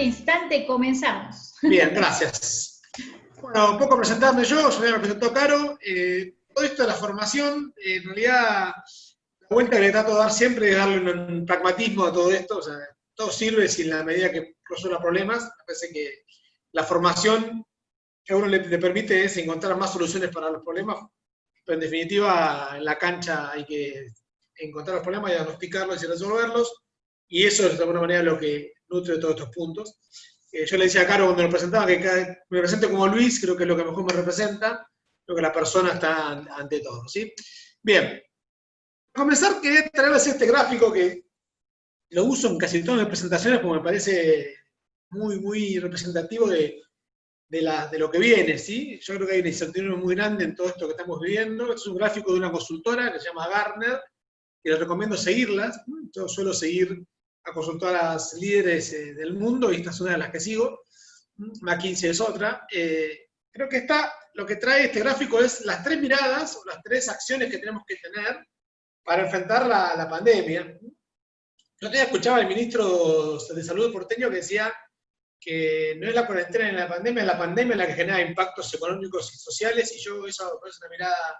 este instante comenzamos. Bien, gracias. Bueno, un poco presentarme yo me presentó Caro. Todo esto de la formación, en realidad, la vuelta que le trato de dar siempre es darle un pragmatismo a todo esto. O sea, todo sirve si en la medida que resuelva problemas. Me parece que la formación que a uno le permite es encontrar más soluciones para los problemas, pero en definitiva, en la cancha hay que encontrar los problemas, diagnosticarlos y resolverlos, y eso es de alguna manera lo que nutre todos estos puntos. Yo le decía a Caro cuando lo presentaba que me presente como Luis, creo que es lo que mejor me representa, creo que la persona está ante todo, ¿sí? Bien, para comenzar quería traerles este gráfico que lo uso en casi todas mis presentaciones porque me parece muy representativo de lo que viene, ¿sí? Yo creo que hay una incertidumbre muy grande en todo esto que estamos viviendo. Este es un gráfico de una consultora que se llama Gartner, y les recomiendo seguirlas. Yo suelo seguir a consultoras líderes del mundo, y esta es una de las que sigo. McKinsey es otra. Creo que lo que trae este gráfico es las tres miradas, o las tres acciones que tenemos que tener para enfrentar la pandemia. Yo te escuchaba al ministro de Salud porteño que decía que no es la cuarentena ni la pandemia, es la pandemia la que genera impactos económicos y sociales, y yo eso me parece una mirada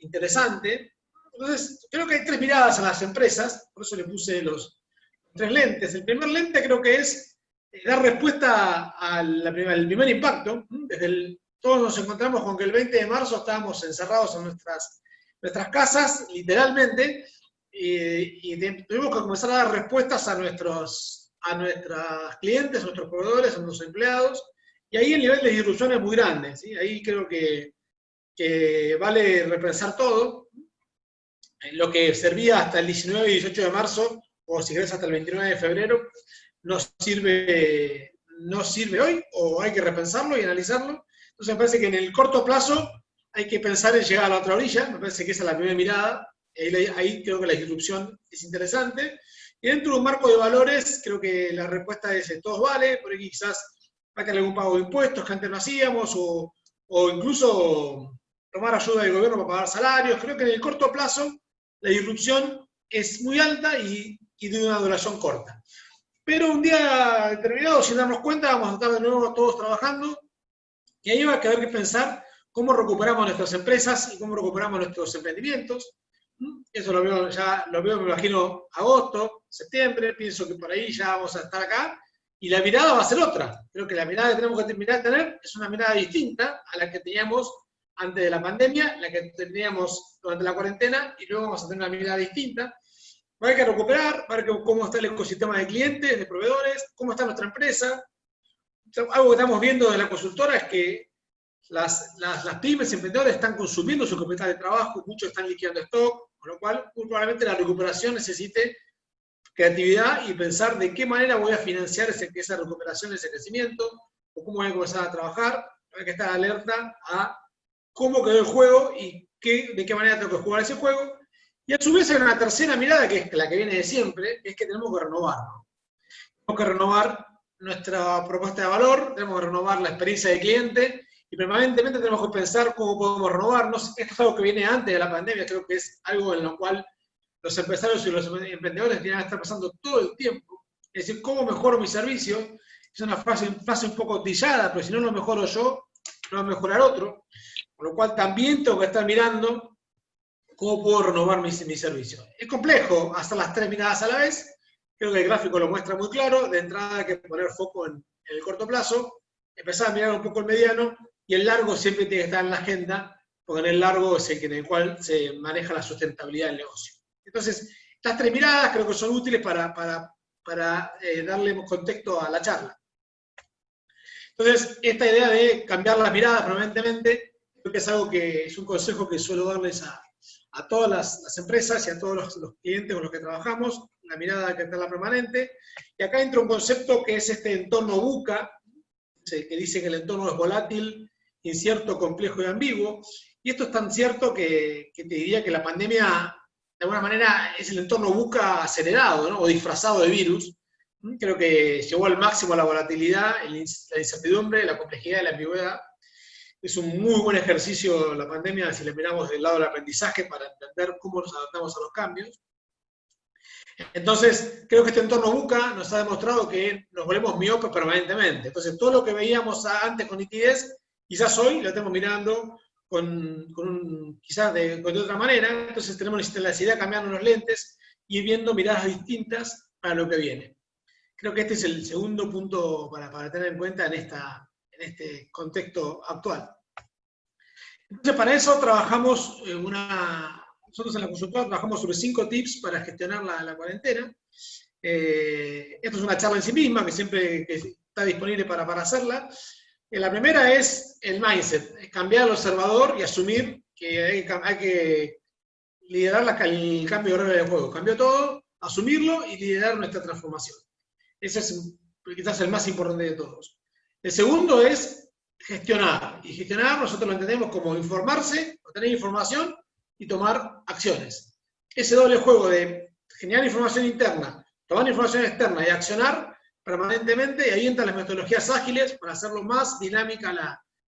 interesante. Entonces, creo que hay tres miradas a las empresas, por eso le puse los tres lentes. El primer lente creo que es dar respuesta al primer impacto. Todos nos encontramos con que el 20 de marzo estábamos encerrados en nuestras casas, literalmente, y tuvimos que comenzar a dar respuestas a nuestros clientes, a nuestros proveedores, a nuestros empleados, y ahí el nivel de disrupción es muy grande, ¿sí? Ahí creo que vale repensar todo. Lo que servía hasta el 19 y 18 de marzo, o si querés hasta el 29 de febrero, no sirve hoy, o hay que repensarlo y analizarlo. Entonces me parece que en el corto plazo hay que pensar en llegar a la otra orilla, me parece que esa es la primera mirada, ahí creo que la disrupción es interesante. Y dentro de un marco de valores, creo que la respuesta es todos vale, por ahí quizás va a tener algún pago de impuestos que antes no hacíamos, o incluso tomar ayuda del gobierno para pagar salarios. Creo que en el corto plazo la disrupción es muy alta y de una duración corta. Pero un día determinado, sin darnos cuenta, vamos a estar de nuevo todos trabajando, y ahí va a haber que pensar cómo recuperamos nuestras empresas y cómo recuperamos nuestros emprendimientos. Eso lo veo, me imagino, agosto, septiembre, pienso que por ahí ya vamos a estar acá, y la mirada va a ser otra. Creo que la mirada que tenemos que terminar de tener es una mirada distinta a la que teníamos antes de la pandemia, la que teníamos durante la cuarentena, y luego vamos a tener una mirada distinta. Va a haber que recuperar, va a ver cómo está el ecosistema de clientes, de proveedores, cómo está nuestra empresa. Algo que estamos viendo de la consultora es que las pymes emprendedores están consumiendo su capital de trabajo, muchos están liquidando stock, con lo cual muy probablemente la recuperación necesite creatividad y pensar de qué manera voy a financiar esa recuperación, ese crecimiento, o cómo voy a comenzar a trabajar. Hay que estar alerta a cómo quedó el juego y de qué manera tengo que jugar ese juego. Y a su vez hay una tercera mirada, que es la que viene de siempre, que es que tenemos que renovarnos. Tenemos que renovar nuestra propuesta de valor, tenemos que renovar la experiencia del cliente, y permanentemente tenemos que pensar cómo podemos renovarnos. Esto es algo que viene antes de la pandemia, creo que es algo en lo cual los empresarios y los emprendedores tienen que estar pasando todo el tiempo. Es decir, ¿cómo mejoro mi servicio? Es una frase un poco trillada, pero si no lo mejoro yo, no va a mejorar otro. Con lo cual también tengo que estar mirando cómo puedo renovar mi servicio. Es complejo hacer las tres miradas a la vez. Creo que el gráfico lo muestra muy claro. De entrada hay que poner foco en el corto plazo, empezar a mirar un poco el mediano, y el largo siempre tiene que estar en la agenda, porque en el largo es en el cual se maneja la sustentabilidad del negocio. Entonces, estas tres miradas creo que son útiles para darle contexto a la charla. Entonces, esta idea de cambiar las miradas permanentemente, creo que es algo que es un consejo que suelo darles a todas las empresas y a todos los clientes con los que trabajamos, la mirada que está en la permanente. Y acá entra un concepto que es este entorno VUCA, que dice que el entorno es volátil, incierto, complejo y ambiguo. Y esto es tan cierto que te diría que la pandemia, de alguna manera, es el entorno VUCA acelerado, ¿no? O disfrazado de virus. Creo que llevó al máximo la volatilidad, la incertidumbre, la complejidad y la ambigüedad. Es un muy buen ejercicio la pandemia si le miramos del lado del aprendizaje para entender cómo nos adaptamos a los cambios. Entonces, creo que este entorno VUCA nos ha demostrado que nos volvemos miopes permanentemente. Entonces, todo lo que veíamos antes con nitidez, quizás hoy lo estamos mirando quizás de otra manera. Entonces, tenemos la necesidad de cambiar los lentes y ir viendo miradas distintas para lo que viene. Creo que este es el segundo punto para tener en cuenta en este contexto actual. Entonces, para eso trabajamos nosotros en la consultora trabajamos sobre 5 tips para gestionar la cuarentena. Esto es una charla en sí misma, que siempre está disponible para hacerla. La primera es el mindset, es cambiar al observador y asumir que hay que liderar el cambio de regla de juego. Cambió todo, asumirlo y liderar nuestra transformación. Ese es quizás el más importante de todos. El segundo es gestionar. Y gestionar nosotros lo entendemos como informarse, obtener información y tomar acciones. Ese doble juego de generar información interna, tomar información externa y accionar permanentemente, y ahí entran las metodologías ágiles para hacerlo más dinámica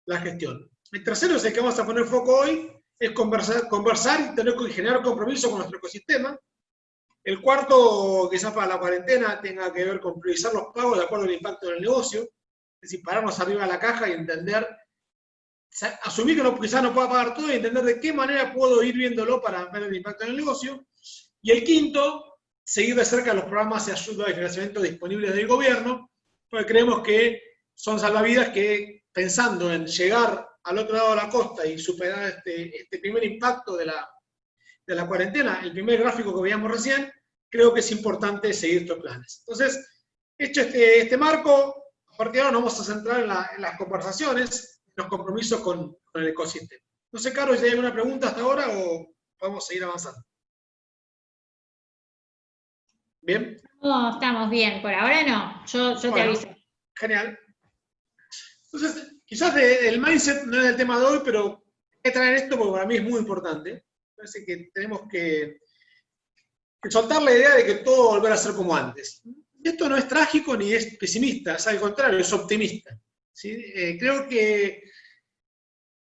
la gestión. El tercero es el que vamos a poner foco hoy, es conversar y tener que generar compromiso con nuestro ecosistema. El cuarto, quizás para la cuarentena, tenga que ver con priorizar los pagos de acuerdo al impacto en el negocio, es decir, pararnos arriba de la caja y entender, asumir que quizás no pueda pagar todo y entender de qué manera puedo ir viéndolo para ver el impacto en el negocio. Y el quinto, seguir de cerca los programas de ayuda y financiamiento disponibles del gobierno, porque creemos que son salvavidas que, pensando en llegar al otro lado de la costa y superar este primer impacto de la cuarentena, el primer gráfico que veíamos recién, creo que es importante seguir estos planes. Entonces, hecho este marco, a partir de ahora nos vamos a centrar en las conversaciones, en los compromisos con el ecosistema. No sé, Caro, si hay alguna pregunta hasta ahora o podemos seguir avanzando. ¿Bien? No, estamos bien, por ahora no, yo te aviso. Genial. Entonces, quizás el mindset no es el tema de hoy, pero hay que traer esto porque para mí es muy importante. Parece que tenemos que soltar la idea de que todo va a volver a ser como antes. Esto no es trágico ni es pesimista, es al contrario, es optimista. ¿Sí? Creo que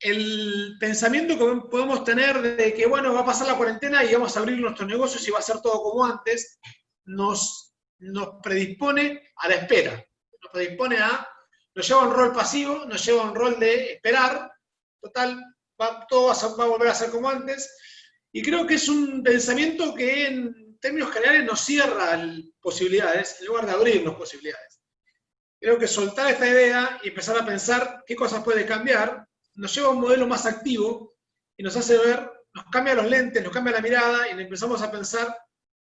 el pensamiento que podemos tener de que, bueno, va a pasar la cuarentena y vamos a abrir nuestros negocios y va a ser todo como antes, nos predispone a la espera. Nos lleva a un rol pasivo, nos lleva a un rol de esperar. Total, todo va a volver a ser como antes. Y creo que es un pensamiento que en términos generales nos cierra posibilidades en lugar de abrirnos posibilidades. Creo que soltar esta idea y empezar a pensar qué cosas puede cambiar nos lleva a un modelo más activo y nos hace ver, nos cambia los lentes, nos cambia la mirada y empezamos a pensar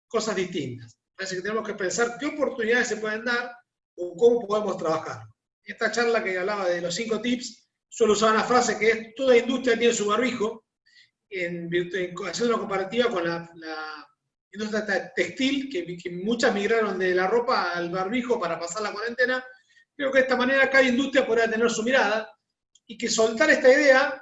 cosas distintas. Parece que tenemos que pensar qué oportunidades se pueden dar o cómo podemos trabajar. Esta charla que hablaba de los 5 tips, suelo usar una frase que es: toda industria tiene su barbijo, haciendo una comparativa con la industria textil, que muchas migraron de la ropa al barbijo para pasar la cuarentena. Creo que de esta manera cada industria podrá tener su mirada, y que soltar esta idea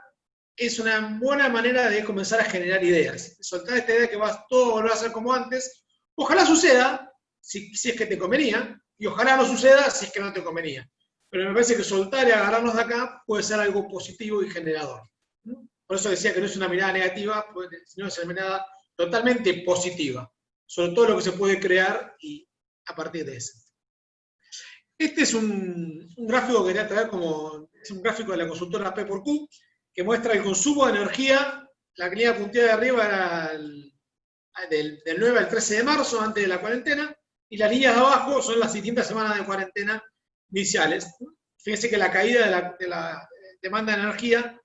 es una buena manera de comenzar a generar ideas. Soltar esta idea que todo volver a ser como antes. Ojalá suceda, si es que te convenía, y ojalá no suceda si es que no te convenía. Pero me parece que soltar y agarrarnos de acá puede ser algo positivo y generador. Por eso decía que no es una mirada negativa, sino es una mirada totalmente positiva, sobre todo lo que se puede crear y a partir de eso. Este es un gráfico que quería traer es un gráfico de la consultora P/Q, que muestra el consumo de energía. La línea punteada de arriba era del 9 al 13 de marzo, antes de la cuarentena, y las líneas de abajo son las distintas semanas de cuarentena iniciales. Fíjense que la caída de la demanda de energía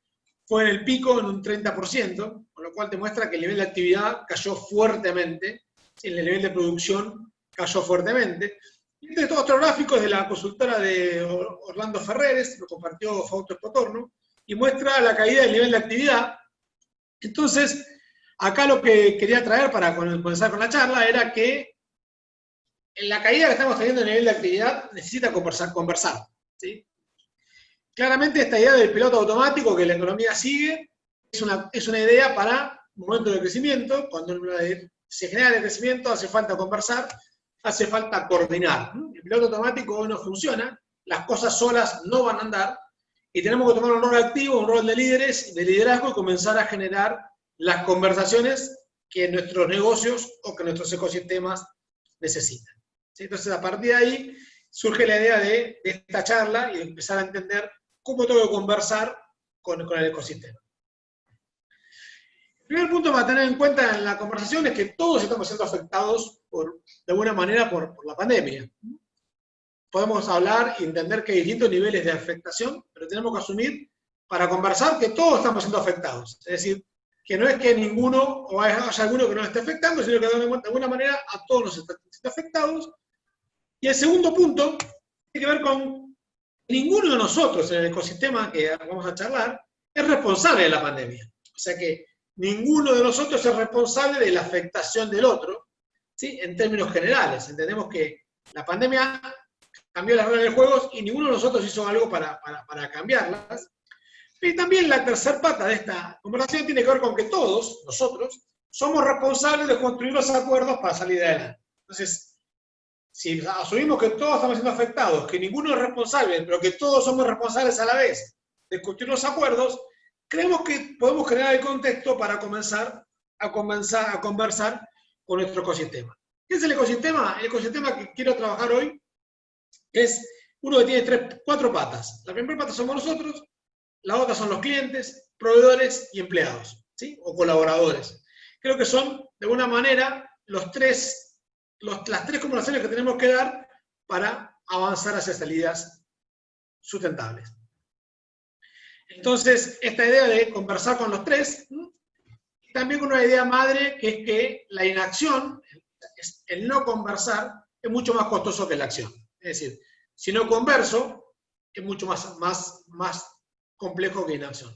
fue en el pico en un 30%, con lo cual te muestra que el nivel de actividad cayó fuertemente, el nivel de producción cayó fuertemente. Y este otro gráfico es de la consultora de Orlando Ferreres, lo compartió Fausto Espotorno, y muestra la caída del nivel de actividad. Entonces, acá lo que quería traer para comenzar con la charla era que en la caída que estamos teniendo en el nivel de actividad necesita conversar. ¿Sí? Claramente esta idea del piloto automático que la economía sigue es una idea para un momento de crecimiento. Cuando se genera el crecimiento hace falta conversar, hace falta coordinar. El piloto automático hoy no funciona, las cosas solas no van a andar, y tenemos que tomar un rol activo, un rol de líderes, de liderazgo, y comenzar a generar las conversaciones que nuestros negocios o que nuestros ecosistemas necesitan. ¿Sí? Entonces, a partir de ahí surge la idea de esta charla y de empezar a entender cómo tengo que conversar con el ecosistema. El primer punto para tener en cuenta en la conversación es que todos estamos siendo afectados de alguna manera por la pandemia. Podemos hablar y entender que hay distintos niveles de afectación, pero tenemos que asumir para conversar que todos estamos siendo afectados. Es decir, que no es que ninguno o haya alguno que nos esté afectando, sino que de alguna manera a todos nos están afectados. Y el segundo punto tiene que ver con que ninguno de nosotros en el ecosistema que vamos a charlar es responsable de la pandemia. O sea que ninguno de nosotros es responsable de la afectación del otro, ¿sí? En términos generales. Entendemos que la pandemia cambió las reglas del juego y ninguno de nosotros hizo algo para cambiarlas. Y también la tercera pata de esta conversación tiene que ver con que todos, nosotros, somos responsables de construir los acuerdos para salir adelante. Entonces, si asumimos que todos estamos siendo afectados, que ninguno es responsable, pero que todos somos responsables a la vez de construir los acuerdos, creemos que podemos generar el contexto para comenzar a conversar con nuestro ecosistema. ¿Qué es el ecosistema? El ecosistema que quiero trabajar hoy es uno que tiene cuatro patas. La primera pata somos nosotros, la otra son los clientes, proveedores y empleados, ¿sí? O colaboradores. Creo que son, de alguna manera, las tres combinaciones que tenemos que dar para avanzar hacia salidas sustentables. Entonces, esta idea de conversar con los tres, también con una idea madre, que es que la inacción, el no conversar, es mucho más costoso que la acción. Es decir, si no converso, es mucho más complejo que inacción.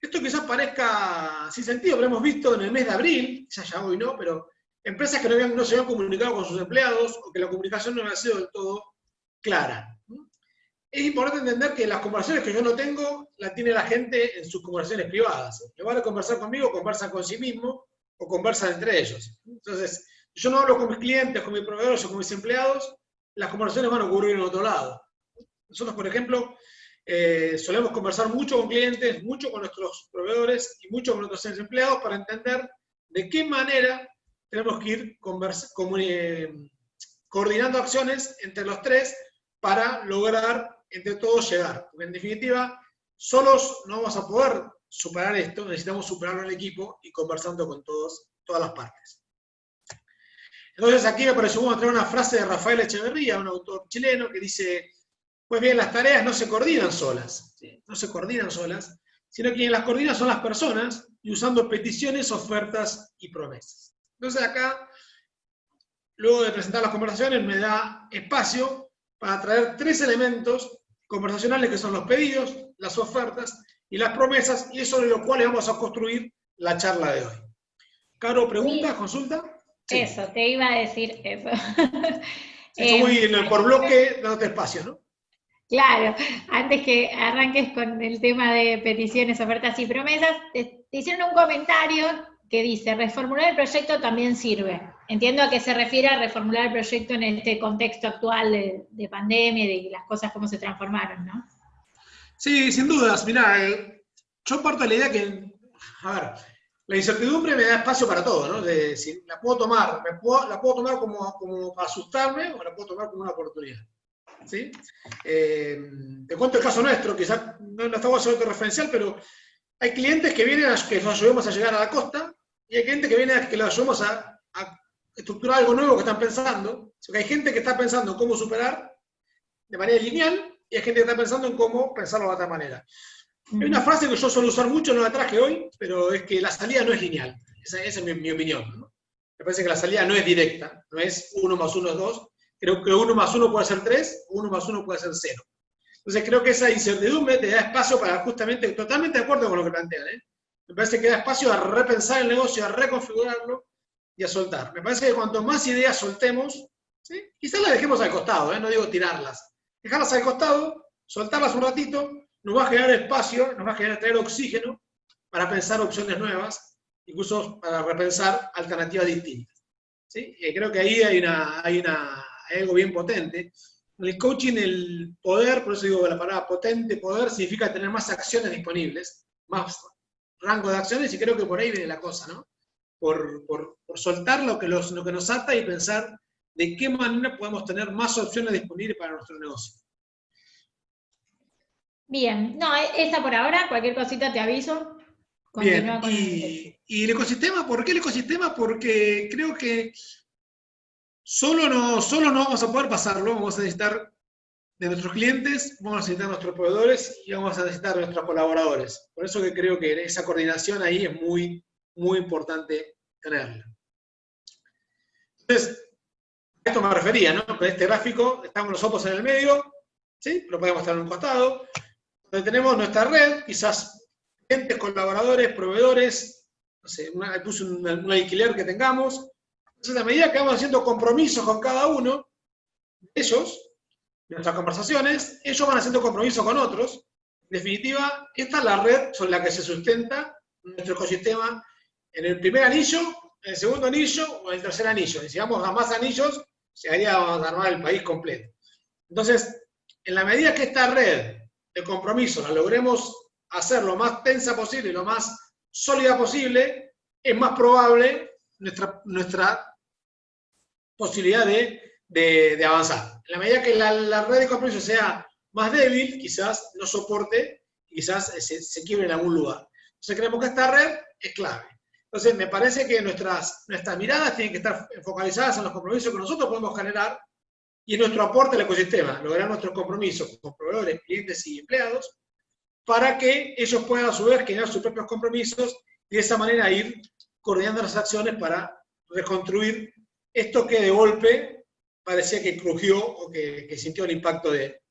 Esto quizás parezca sin sentido, pero hemos visto en el mes de abril, quizás ya hoy no, pero empresas que no se habían comunicado con sus empleados o que la comunicación no había sido del todo clara. Es importante entender que las conversaciones que yo no tengo, las tiene la gente en sus conversaciones privadas. En lugar de conversar conmigo, conversan con sí mismo o conversan entre ellos. Entonces, yo no hablo con mis clientes, con mis proveedores o con mis empleados, las conversaciones van a ocurrir en otro lado. Nosotros, por ejemplo, solemos conversar mucho con clientes, mucho con nuestros proveedores y mucho con nuestros empleados para entender de qué manera tenemos que ir coordinando acciones entre los tres para lograr entre todos llegar. Porque en definitiva, solos no vamos a poder superar esto, necesitamos superarlo en equipo y conversando con todas las partes. Entonces aquí me pareció bueno traer una frase de Rafael Echeverría, un autor chileno, que dice: pues bien, las tareas no se coordinan solas, ¿sí? No se coordinan solas, sino que quien las coordina son las personas y usando peticiones, ofertas y promesas. Entonces acá, luego de presentar las conversaciones, me da espacio para traer tres elementos conversacionales que son los pedidos, las ofertas y las promesas, y es sobre los cuales vamos a construir la charla de hoy. Caro, ¿pregunta? ¿Consulta? Sí. Eso, te iba a decir eso. Estoy muy por bloque, dándote espacio, ¿no? Claro, antes que arranques con el tema de peticiones, ofertas y promesas, te hicieron un comentario que dice: reformular el proyecto también sirve. Entiendo a qué se refiere a reformular el proyecto en este contexto actual de pandemia y de las cosas cómo se transformaron, ¿no? Sí, sin dudas. Mirá, yo parto de la idea que, a ver, la incertidumbre me da espacio para todo, ¿no? Si la puedo tomar, la puedo tomar como para asustarme o la puedo tomar como una oportunidad. ¿Sí? Te cuento el caso nuestro, quizás no estamos haciendo referencial, pero hay clientes que vienen a que los ayudemos a llegar a la costa y hay clientes que vienen a que los ayudemos a estructurar algo nuevo que están pensando. O sea, que hay gente que está pensando en cómo superar de manera lineal y hay gente que está pensando en cómo pensarlo de otra manera. Hay una frase que yo suelo usar mucho, no la traje hoy, pero es que la salida no es lineal. Esa es mi opinión, ¿no? Me parece que la salida no es directa, no es 1 más 1 es 2. Creo que 1 más 1 puede ser 3, 1 más 1 puede ser 0. Entonces creo que esa incertidumbre te da espacio para justamente, totalmente de acuerdo con lo que plantean, me parece que da espacio a repensar el negocio, a reconfigurarlo y a soltar. Me parece que cuanto más ideas soltemos, ¿sí? Quizás las dejemos al costado, no digo tirarlas. Dejarlas al costado, soltarlas un ratito, nos va a generar espacio, nos va a generar traer oxígeno para pensar opciones nuevas, incluso para repensar alternativas distintas. ¿Sí? Creo que ahí hay algo bien potente. En el coaching, el poder, por eso digo la palabra potente, poder significa tener más acciones disponibles, más rango de acciones, y creo que por ahí viene la cosa, ¿no? por soltar lo que nos ata y pensar de qué manera podemos tener más opciones disponibles para nuestro negocio. Bien, no, esa por ahora, cualquier cosita te aviso. Bien, y el ecosistema, ¿por qué el ecosistema? Porque creo que solo no vamos a poder pasarlo, vamos a necesitar de nuestros clientes, vamos a necesitar de nuestros proveedores y vamos a necesitar de nuestros colaboradores. Por eso que creo que esa coordinación ahí es muy, muy importante tenerla. Entonces, a esto me refería, ¿no? Con este gráfico estamos nosotros en el medio, ¿sí? Lo podemos estar en un costado, donde tenemos nuestra red, quizás clientes, colaboradores, proveedores, no sé, puse un alquiler que tengamos. Entonces, a medida que vamos haciendo compromisos con cada uno de ellos, nuestras conversaciones, ellos van haciendo compromisos con otros. En definitiva, esta es la red sobre la que se sustenta nuestro ecosistema en el primer anillo, en el segundo anillo o en el tercer anillo. Y si vamos a más anillos, vamos a armar el país completo. Entonces, en la medida que esta red de compromisos la logremos hacer lo más tensa posible, lo más sólida posible, es más probable nuestra posibilidad de avanzar. En la medida que la red de compromisos sea más débil, quizás no soporte, quizás se quiebre en algún lugar. Entonces creemos que esta red es clave. Entonces me parece que nuestras miradas tienen que estar focalizadas en los compromisos que nosotros podemos generar y en nuestro aporte al ecosistema, lograr nuestros compromisos con proveedores, clientes y empleados, para que ellos puedan a su vez generar sus propios compromisos y de esa manera ir coordinando las acciones para reconstruir esto que de golpe parecía que crujió o que sintió el impacto del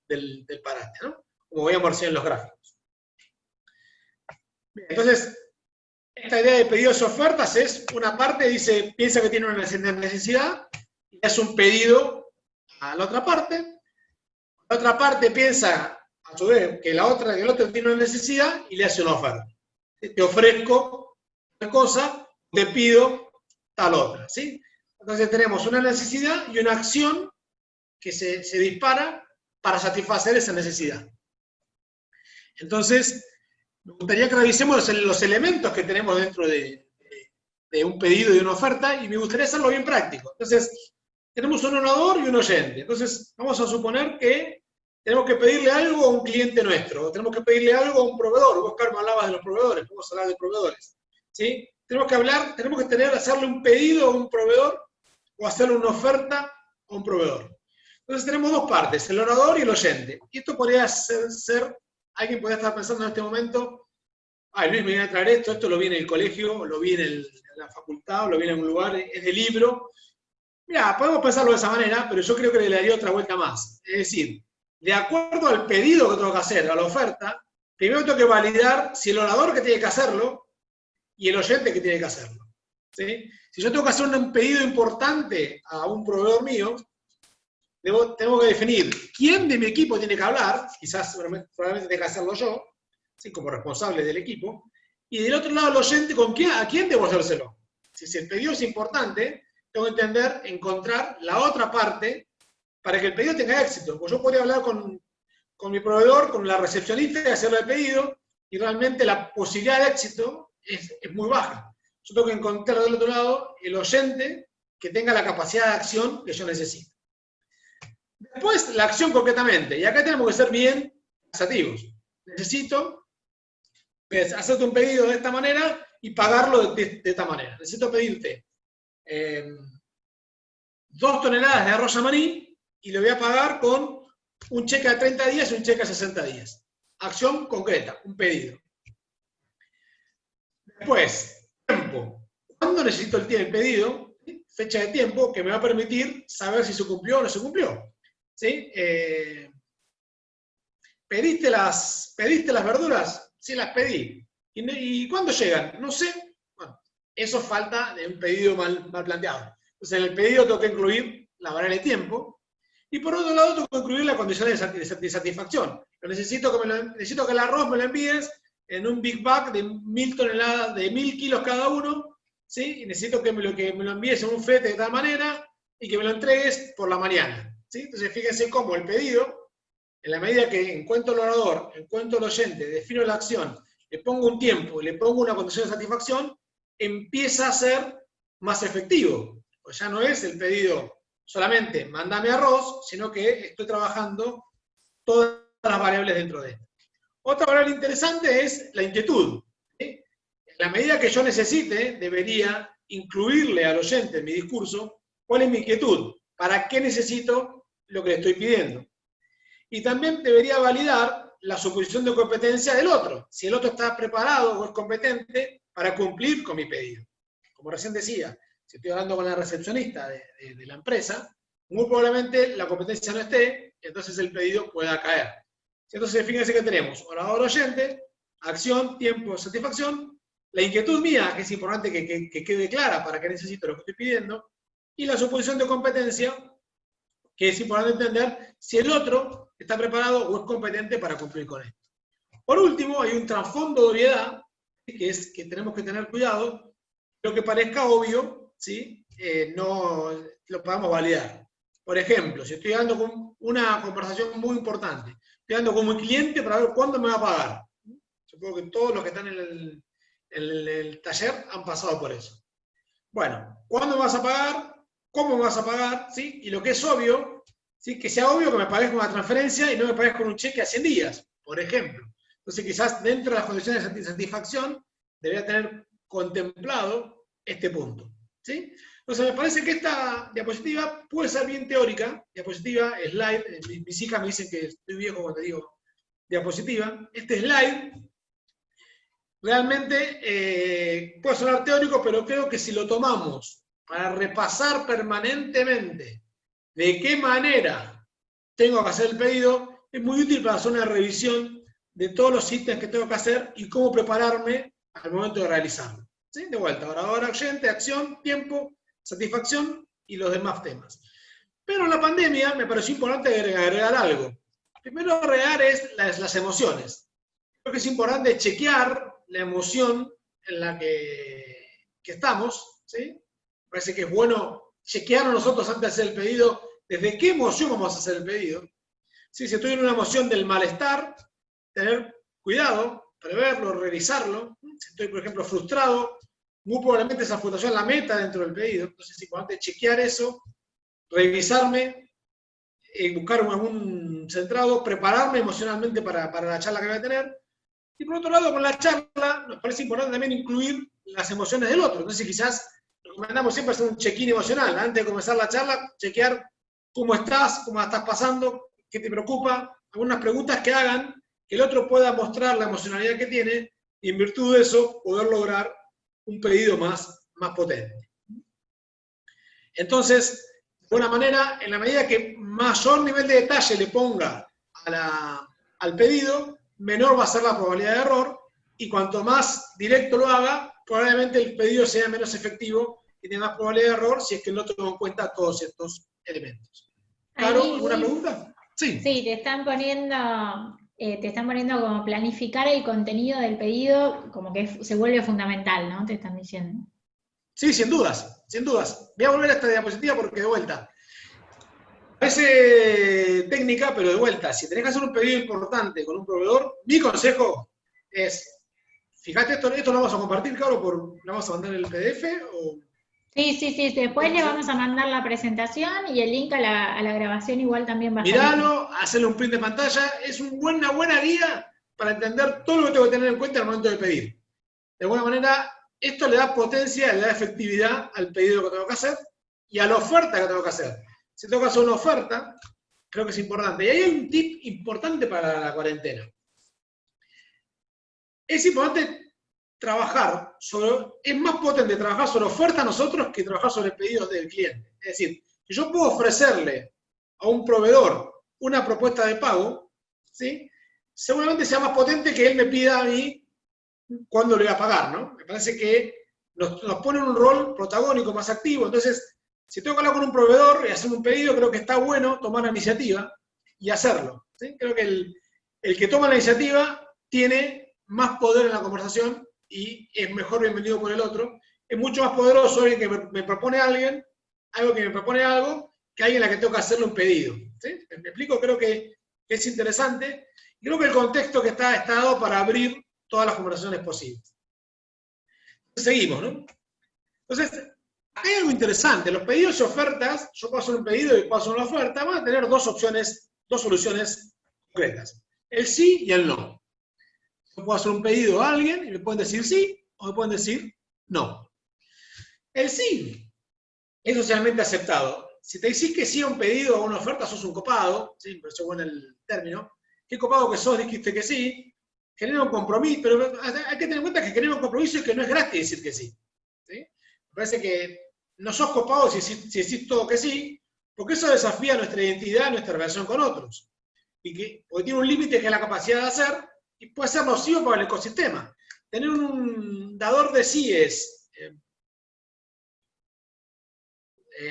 parate, ¿no? Como veíamos recién en los gráficos. Bien, entonces, esta idea de pedidos y ofertas es, una parte dice, piensa que tiene una necesidad y hace un pedido a la otra parte. La otra parte piensa, a su vez, que el otro tiene una necesidad y le hace una oferta. Te ofrezco tal cosa, te pido tal otra, ¿sí? Entonces tenemos una necesidad y una acción que se dispara para satisfacer esa necesidad. Entonces, me gustaría que revisemos los elementos que tenemos dentro de un pedido y una oferta, y me gustaría hacerlo bien práctico. Entonces, tenemos un orador y un oyente. Entonces, vamos a suponer que tenemos que pedirle algo a un cliente nuestro, o tenemos que pedirle algo a un proveedor. Oscar me hablaba de los proveedores, vamos a hablar de proveedores, ¿sí? Tenemos que hacerle un pedido a un proveedor o hacerle una oferta a un proveedor. Entonces tenemos dos partes, el orador y el oyente. Y esto podría ser alguien podría estar pensando en este momento, Luis me viene a traer esto lo vi en el colegio, lo vi en la facultad, lo vi en algún lugar, es de libro. Mira, podemos pensarlo de esa manera, pero yo creo que le daría otra vuelta más. Es decir, de acuerdo al pedido que tengo que hacer, a la oferta, primero tengo que validar si el orador que tiene que hacerlo y el oyente que tiene que hacerlo, ¿sí? Si yo tengo que hacer un pedido importante a un proveedor mío, tengo que definir quién de mi equipo tiene que hablar, quizás probablemente tenga que hacerlo yo, ¿sí? Como responsable del equipo, y del otro lado el oyente, ¿a quién debo hacérselo? Si el pedido es importante, tengo que encontrar la otra parte para que el pedido tenga éxito. Pues yo podría hablar con mi proveedor, con la recepcionista y hacerle el pedido, y realmente la posibilidad de éxito es muy baja. Yo tengo que encontrar del otro lado el oyente que tenga la capacidad de acción que yo necesito. Después, la acción concretamente. Y acá tenemos que ser bien taxativos. Necesito hacerte un pedido de esta manera y pagarlo de esta manera. Necesito pedirte 2 toneladas de arroz amarí y le voy a pagar con un cheque a 30 días y un cheque a 60 días. Acción concreta, un pedido. Después, tiempo. ¿Cuándo necesito el pedido? Fecha de tiempo que me va a permitir saber si se cumplió o no se cumplió. ¿Sí? ¿Pediste las verduras? Sí, las pedí. ¿Y cuándo llegan? No sé. Bueno, eso falta de un pedido mal planteado. Entonces, en el pedido tengo que incluir la variable de tiempo. Y por otro lado, tengo que incluir la condición de satisfacción. Necesito que el arroz me lo envíes en un Big Bag de 1000 toneladas, de 1000 kilos cada uno, ¿sí? Y necesito que me lo envíes en un flete de tal manera y que me lo entregues por la mañana, ¿sí? Entonces, fíjense cómo el pedido, en la medida que encuentro el orador, encuentro el oyente, defino la acción, le pongo un tiempo y le pongo una condición de satisfacción, empieza a ser más efectivo. Pues ya no es el pedido solamente mándame arroz, sino que estoy trabajando todas las variables dentro de esto. Otra variable interesante es la inquietud. ¿Sí? En la medida que yo necesite, debería incluirle al oyente en mi discurso cuál es mi inquietud, para qué necesito lo que le estoy pidiendo. Y también debería validar la suposición de competencia del otro, si el otro está preparado o es competente para cumplir con mi pedido. Como recién decía, si estoy hablando con la recepcionista de la empresa, muy probablemente la competencia no esté, entonces el pedido pueda caer. Entonces, fíjense que tenemos orador oyente, acción, tiempo, satisfacción, la inquietud mía, que es importante que quede clara para qué necesito lo que estoy pidiendo, y la suposición de competencia, que es importante entender si el otro está preparado o es competente para cumplir con esto. Por último, hay un trasfondo de obviedad, que es que tenemos que tener cuidado, lo que parezca obvio, ¿sí? No lo podamos validar. Por ejemplo, si estoy dando con una conversación muy importante, estoy dando con un cliente para ver cuándo me va a pagar. Supongo que todos los que están en el taller han pasado por eso. Bueno, ¿cuándo me vas a pagar? ¿Cómo me vas a pagar? ¿Sí? Y lo que es obvio, ¿sí? Que sea obvio que me pagues con una transferencia y no me pagues con un cheque a 100 días, por ejemplo. Entonces quizás dentro de las condiciones de satisfacción debería tener contemplado este punto. ¿Sí? Entonces me parece que esta diapositiva puede ser bien teórica, diapositiva, slide, mis hijas me dicen que estoy viejo cuando digo diapositiva, este slide realmente puede sonar teórico, pero creo que si lo tomamos para repasar permanentemente de qué manera tengo que hacer el pedido, es muy útil para hacer una revisión de todos los ítems que tengo que hacer y cómo prepararme al momento de realizarlo. ¿Sí? De vuelta, orador oyente, acción, tiempo, satisfacción y los demás temas. Pero en la pandemia me pareció importante agregar algo. Primero agregar es las emociones. Creo que es importante chequear la emoción en la que estamos, ¿sí? Parece que es bueno chequearnos nosotros antes de hacer el pedido, desde qué emoción vamos a hacer el pedido. ¿Sí? Si estoy en una emoción del malestar, tener cuidado, preverlo, revisarlo. Si estoy, por ejemplo, frustrado, muy probablemente esa frustración la meta dentro del pedido. Entonces es importante chequear eso, revisarme, buscar algún centrado, prepararme emocionalmente para la charla que voy a tener. Y por otro lado, con la charla, nos parece importante también incluir las emociones del otro. Entonces quizás recomendamos siempre hacer un check-in emocional. Antes de comenzar la charla, chequear cómo estás pasando, qué te preocupa, algunas preguntas que hagan, que el otro pueda mostrar la emocionalidad que tiene, y en virtud de eso poder lograr un pedido más potente. Entonces, de alguna manera, en la medida que mayor nivel de detalle le ponga al pedido, menor va a ser la probabilidad de error, y cuanto más directo lo haga, probablemente el pedido sea menos efectivo y tenga más probabilidad de error si es que no toma en cuenta todos estos elementos. ¿Caro, alguna pregunta? Sí. Sí, te están poniendo como planificar el contenido del pedido, como que se vuelve fundamental, ¿no? Te están diciendo. Sí, sin dudas, sin dudas. Voy a volver a esta diapositiva porque de vuelta. Parece técnica, pero de vuelta, si tenés que hacer un pedido importante con un proveedor, mi consejo es, fíjate, esto lo vamos a compartir, Caro, ¿lo vamos a mandar en el PDF? ¿O? Sí, después le vamos a mandar la presentación y el link a la grabación igual también va a salir. Miralo, hacerle un print de pantalla, es una buena guía para entender todo lo que tengo que tener en cuenta al momento de pedir. De alguna manera, esto le da potencia, le da efectividad al pedido que tengo que hacer y a la oferta que tengo que hacer. Si tengo que hacer una oferta, creo que es importante. Y hay un tip importante para la cuarentena. Es importante trabajar es más potente trabajar sobre oferta nosotros que trabajar sobre pedidos del cliente. Es decir, si yo puedo ofrecerle a un proveedor una propuesta de pago, ¿sí? Seguramente sea más potente que él me pida a mí cuándo le voy a pagar, ¿no? Me parece que nos pone en un rol protagónico más activo. Entonces, si tengo que hablar con un proveedor y hacer un pedido, creo que está bueno tomar la iniciativa y hacerlo, ¿sí? Creo que el que toma la iniciativa tiene más poder en la conversación y es mejor bienvenido por el otro. Es mucho más poderoso alguien que me propone algo que me propone algo, que alguien a la que tengo que hacerle un pedido. ¿Sí? ¿Me explico? Creo que es interesante. Creo que el contexto que está dado para abrir todas las conversaciones posibles. Seguimos, ¿no? Entonces, interesante. Los pedidos y ofertas, yo puedo hacer un pedido y puedo hacer una oferta, van a tener dos opciones, dos soluciones concretas. El sí y el no. Yo puedo hacer un pedido a alguien y me pueden decir sí o me pueden decir no. El sí es socialmente aceptado. Si te decís que sí a un pedido o a una oferta, sos un copado, ¿sí? Me pareció bueno el término. Qué copado que sos, dijiste que sí. Genera un compromiso, pero hay que tener en cuenta que genera un compromiso y que no es gratis decir que sí. ¿Sí? Me parece que no sos copado si decís todo que sí, porque eso desafía nuestra identidad, nuestra relación con otros. Porque tiene un límite que es la capacidad de hacer y puede ser nocivo para el ecosistema. Tener un dador de síes,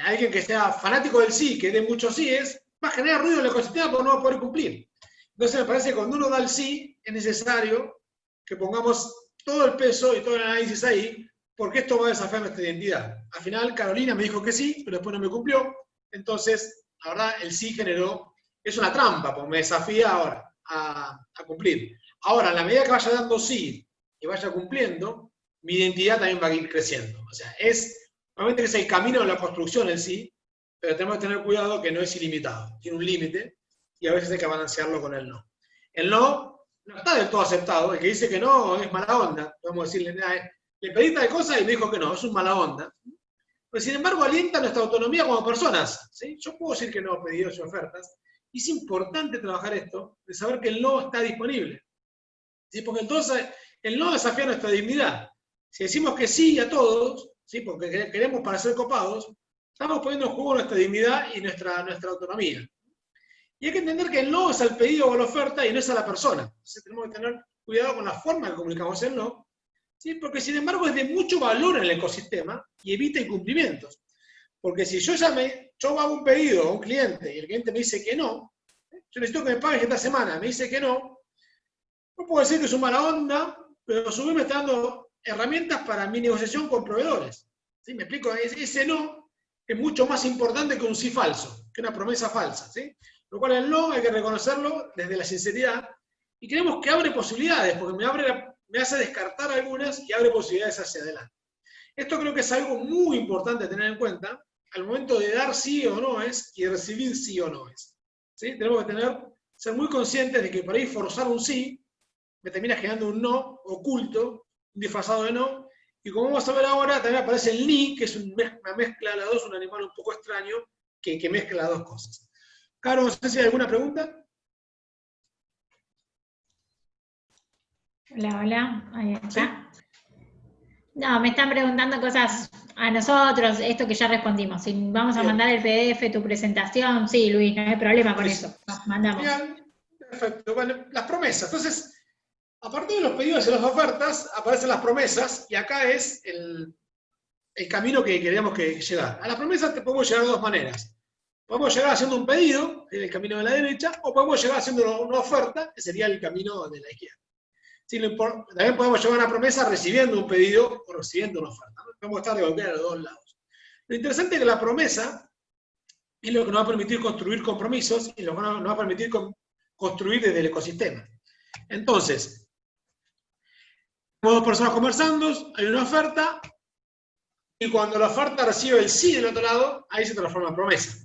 alguien que sea fanático del sí, que dé muchos síes, va a generar ruido en el ecosistema porque no va a poder cumplir. Entonces me parece que cuando uno da el sí, es necesario que pongamos todo el peso y todo el análisis ahí, porque esto va a desafiar nuestra identidad. Al final Carolina me dijo que sí, pero después no me cumplió. Entonces, la verdad, el sí generó, es una trampa, porque me desafía ahora a cumplir. Ahora, a la medida que vaya dando sí y vaya cumpliendo, mi identidad también va a ir creciendo. O sea, obviamente que es el camino de la construcción el sí, pero tenemos que tener cuidado que no es ilimitado, tiene un límite, y a veces hay que balancearlo con el no. El no está del todo aceptado, el que dice que no es mala onda, podemos decirle, le pedí tal cosa y me dijo que no, es un mala onda. Pero sin embargo alienta nuestra autonomía como personas. ¿Sí? Yo puedo decir que no a pedidos y ofertas, y es importante trabajar esto, de saber que el no está disponible. ¿Sí? Porque entonces el no desafía nuestra dignidad. Si decimos que sí a todos, ¿sí? Porque queremos parecer copados, estamos poniendo en juego nuestra dignidad y nuestra autonomía. Y hay que entender que el no es al pedido o a la oferta y no es a la persona. Entonces tenemos que tener cuidado con la forma que comunicamos el no, ¿sí? Porque sin embargo es de mucho valor en el ecosistema y evita incumplimientos. Porque si yo hago un pedido a un cliente y el cliente me dice que no, yo necesito que me pagues esta semana, me dice que no puedo decir que es una mala onda, pero a su vez me está dando herramientas para mi negociación con proveedores. ¿Sí? Me explico, ese no es mucho más importante que un sí falso, que una promesa falsa. ¿Sí? Lo cual el no hay que reconocerlo desde la sinceridad y creemos que abre posibilidades, porque me hace descartar algunas y abre posibilidades hacia adelante. Esto creo que es algo muy importante a tener en cuenta al momento de dar sí o no es y recibir sí o no es. ¿Sí? Tenemos que ser muy conscientes de que por ahí forzar un sí me termina generando un no oculto, un disfrazado de no, y como vamos a ver ahora, también aparece el ni, que es una mezcla de las dos, un animal un poco extraño que mezcla las dos cosas. Caro, no sé si hay alguna pregunta. Hola, hola, ahí está. ¿Sí? No, me están preguntando cosas a nosotros, esto que ya respondimos. Si vamos a mandar el PDF, tu presentación, sí, Luis, no hay problema con eso. Nos mandamos. Bien, perfecto. Bueno, las promesas. Entonces, a partir de los pedidos y las ofertas, aparecen las promesas, y acá es el camino que queremos que llegar. A las promesas te podemos llegar de dos maneras. Podemos llegar haciendo un pedido, que es el camino de la derecha, o podemos llegar haciendo una oferta, que sería el camino de la izquierda. Sí, también podemos llevar una promesa recibiendo un pedido o recibiendo una oferta. ¿No? Podemos estar de cualquiera de los dos lados. Lo interesante es que la promesa es lo que nos va a permitir construir compromisos y lo que nos va a permitir construir desde el ecosistema. Entonces, tenemos dos personas conversando, hay una oferta, y cuando la oferta recibe el sí del otro lado, ahí se transforma en promesa.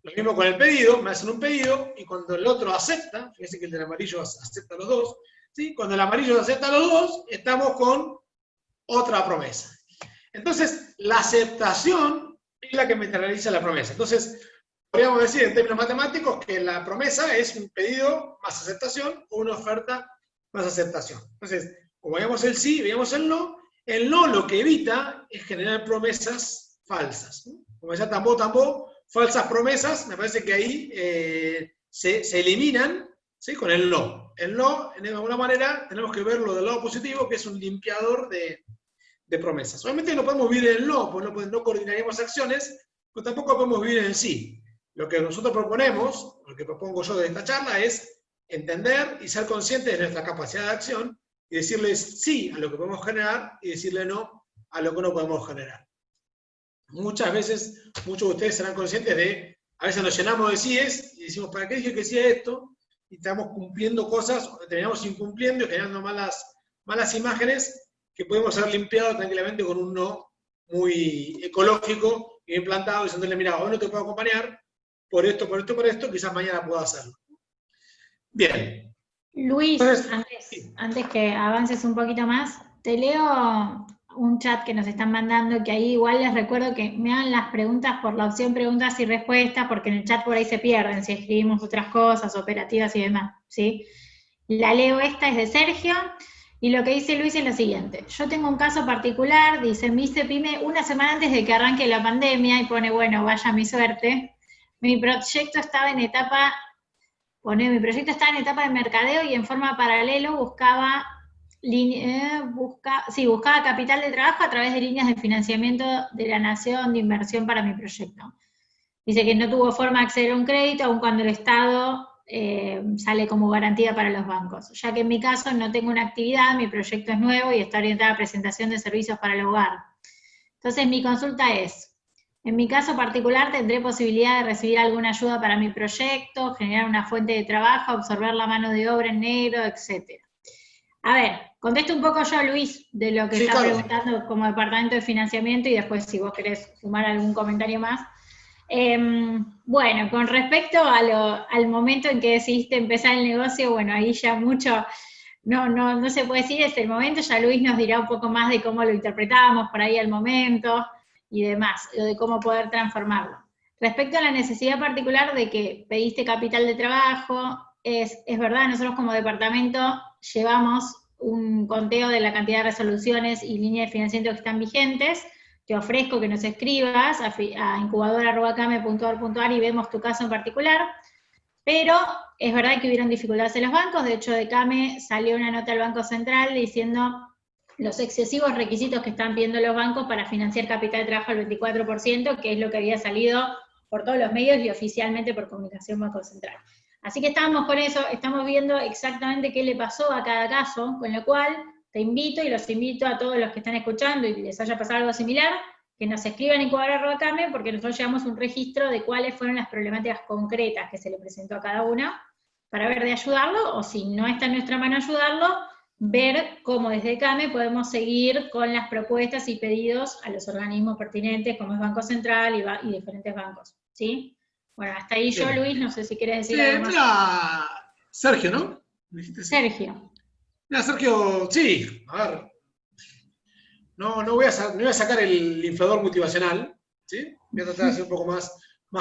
Lo mismo con el pedido, me hacen un pedido, y cuando el otro acepta, fíjense que el del amarillo acepta los dos, ¿sí? Cuando el amarillo acepta los dos, estamos con otra promesa. Entonces, la aceptación es la que materializa la promesa. Entonces, podríamos decir en términos matemáticos que la promesa es un pedido más aceptación o una oferta más aceptación. Entonces, como veíamos el sí, veíamos el no lo que evita es generar promesas falsas. ¿No? Como decía Tambó, falsas promesas, me parece que ahí se eliminan, ¿sí? Con el no. El no, de alguna manera, tenemos que verlo del lado positivo, que es un limpiador de promesas. Obviamente no podemos vivir en el no, porque no coordinaríamos acciones, pero tampoco podemos vivir en el sí. Lo que nosotros proponemos, lo que propongo yo de esta charla, es entender y ser conscientes de nuestra capacidad de acción y decirles sí a lo que podemos generar y decirle no a lo que no podemos generar. Muchas veces, muchos de ustedes serán conscientes de, a veces nos llenamos de síes y decimos, ¿para qué dije que sí a esto? Y estamos cumpliendo cosas, o terminamos incumpliendo y generando malas imágenes que podemos haber limpiado tranquilamente con un no muy ecológico y bien plantado, diciéndole, mira, hoy no te puedo acompañar, por esto, por esto, por esto, quizás mañana pueda hacerlo. Bien. Luis, Entonces, antes que avances un poquito más, te leo un chat que nos están mandando, que ahí igual les recuerdo que me hagan las preguntas por la opción preguntas y respuestas, porque en el chat por ahí se pierden si escribimos otras cosas, operativas y demás, ¿sí? La leo, esta es de Sergio, y lo que dice Luis es lo siguiente. Yo tengo un caso particular, dice, me hice pyme una semana antes de que arranque la pandemia, y pone, bueno, vaya mi suerte. Mi proyecto estaba en etapa de mercadeo y en forma paralela buscaba capital de trabajo a través de líneas de financiamiento de la Nación de inversión para mi proyecto. Dice que no tuvo forma de acceder a un crédito, aun cuando el Estado sale como garantía para los bancos. Ya que en mi caso no tengo una actividad, mi proyecto es nuevo y está orientado a presentación de servicios para el hogar. Entonces mi consulta es, en mi caso particular, ¿tendré posibilidad de recibir alguna ayuda para mi proyecto, generar una fuente de trabajo, absorber la mano de obra en negro, etcétera? A ver, contesto un poco yo, Luis, de lo que sí, está claro. preguntando como departamento de financiamiento y después si vos querés sumar algún comentario más. Bueno, con respecto al momento en que decidiste empezar el negocio, bueno, ahí ya mucho no se puede decir, es el momento, ya Luis nos dirá un poco más de cómo lo interpretábamos por ahí al momento y demás, de cómo poder transformarlo. Respecto a la necesidad particular de que pediste capital de trabajo, es verdad, nosotros como departamento llevamos un conteo de la cantidad de resoluciones y líneas de financiamiento que están vigentes. Te ofrezco que nos escribas a incubadora@came.org.ar y vemos tu caso en particular, pero es verdad que hubieron dificultades en los bancos. De hecho, de CAME salió una nota al Banco Central diciendo los excesivos requisitos que están pidiendo los bancos para financiar capital de trabajo al 24%, que es lo que había salido por todos los medios y oficialmente por comunicación Banco Central. Así que estábamos con eso, estamos viendo exactamente qué le pasó a cada caso, con lo cual te invito y los invito a todos los que están escuchando y les haya pasado algo similar, que nos escriban en incubadora@came, porque nosotros llevamos un registro de cuáles fueron las problemáticas concretas que se le presentó a cada una, para ver de ayudarlo, o si no está en nuestra mano ayudarlo, ver cómo desde CAME podemos seguir con las propuestas y pedidos a los organismos pertinentes, como es Banco Central y diferentes bancos, ¿sí? Bueno, hasta ahí yo, Luis, no sé si quieres decir algo más. Mira, Sergio, ¿no? Sergio. Mira, Sergio, sí, a ver. No voy a sacar el inflador motivacional, ¿sí? Voy a tratar de ser un poco más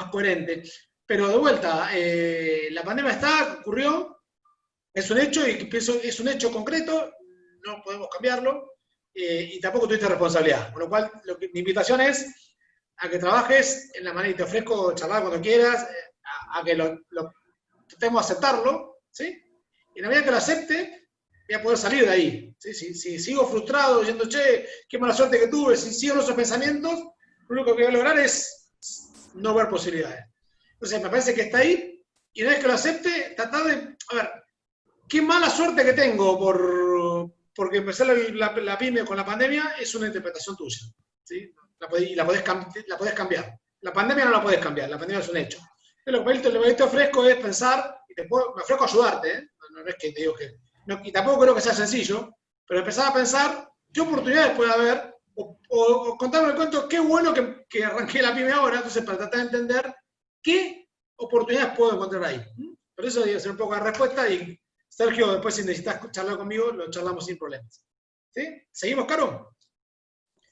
coherente. Pero de vuelta, la pandemia ocurrió, es un hecho, y es un hecho concreto, no podemos cambiarlo, y tampoco tuviste responsabilidad. Con lo cual, mi invitación es a que trabajes en la manera, y te ofrezco charlar cuando quieras, a que tratemos de aceptarlo, ¿sí? Y en la medida que lo acepte, voy a poder salir de ahí. ¿Sí? Si sigo frustrado, diciendo, che, qué mala suerte que tuve, si sigo esos pensamientos, lo único que voy a lograr es no ver posibilidades. Entonces, me parece que está ahí, y una vez que lo acepte, tratar de, a ver, qué mala suerte que tengo porque empecé la pyme con la pandemia, es una interpretación tuya. ¿Sí? La podés cambiar. La pandemia no la podés cambiar, la pandemia es un hecho. Lo que te ofrezco es pensar, y me ofrezco ayudarte, ¿eh? No es que te digo que... No, y tampoco creo que sea sencillo, pero empezar a pensar qué oportunidades puede haber, o contarme el cuento, qué bueno que arranqué la pyme ahora, entonces para tratar de entender qué oportunidades puedo encontrar ahí. Por eso debe ser un poco la respuesta, y Sergio, después si necesitas charlar conmigo, lo charlamos sin problemas. ¿Sí? ¿Seguimos, Caro?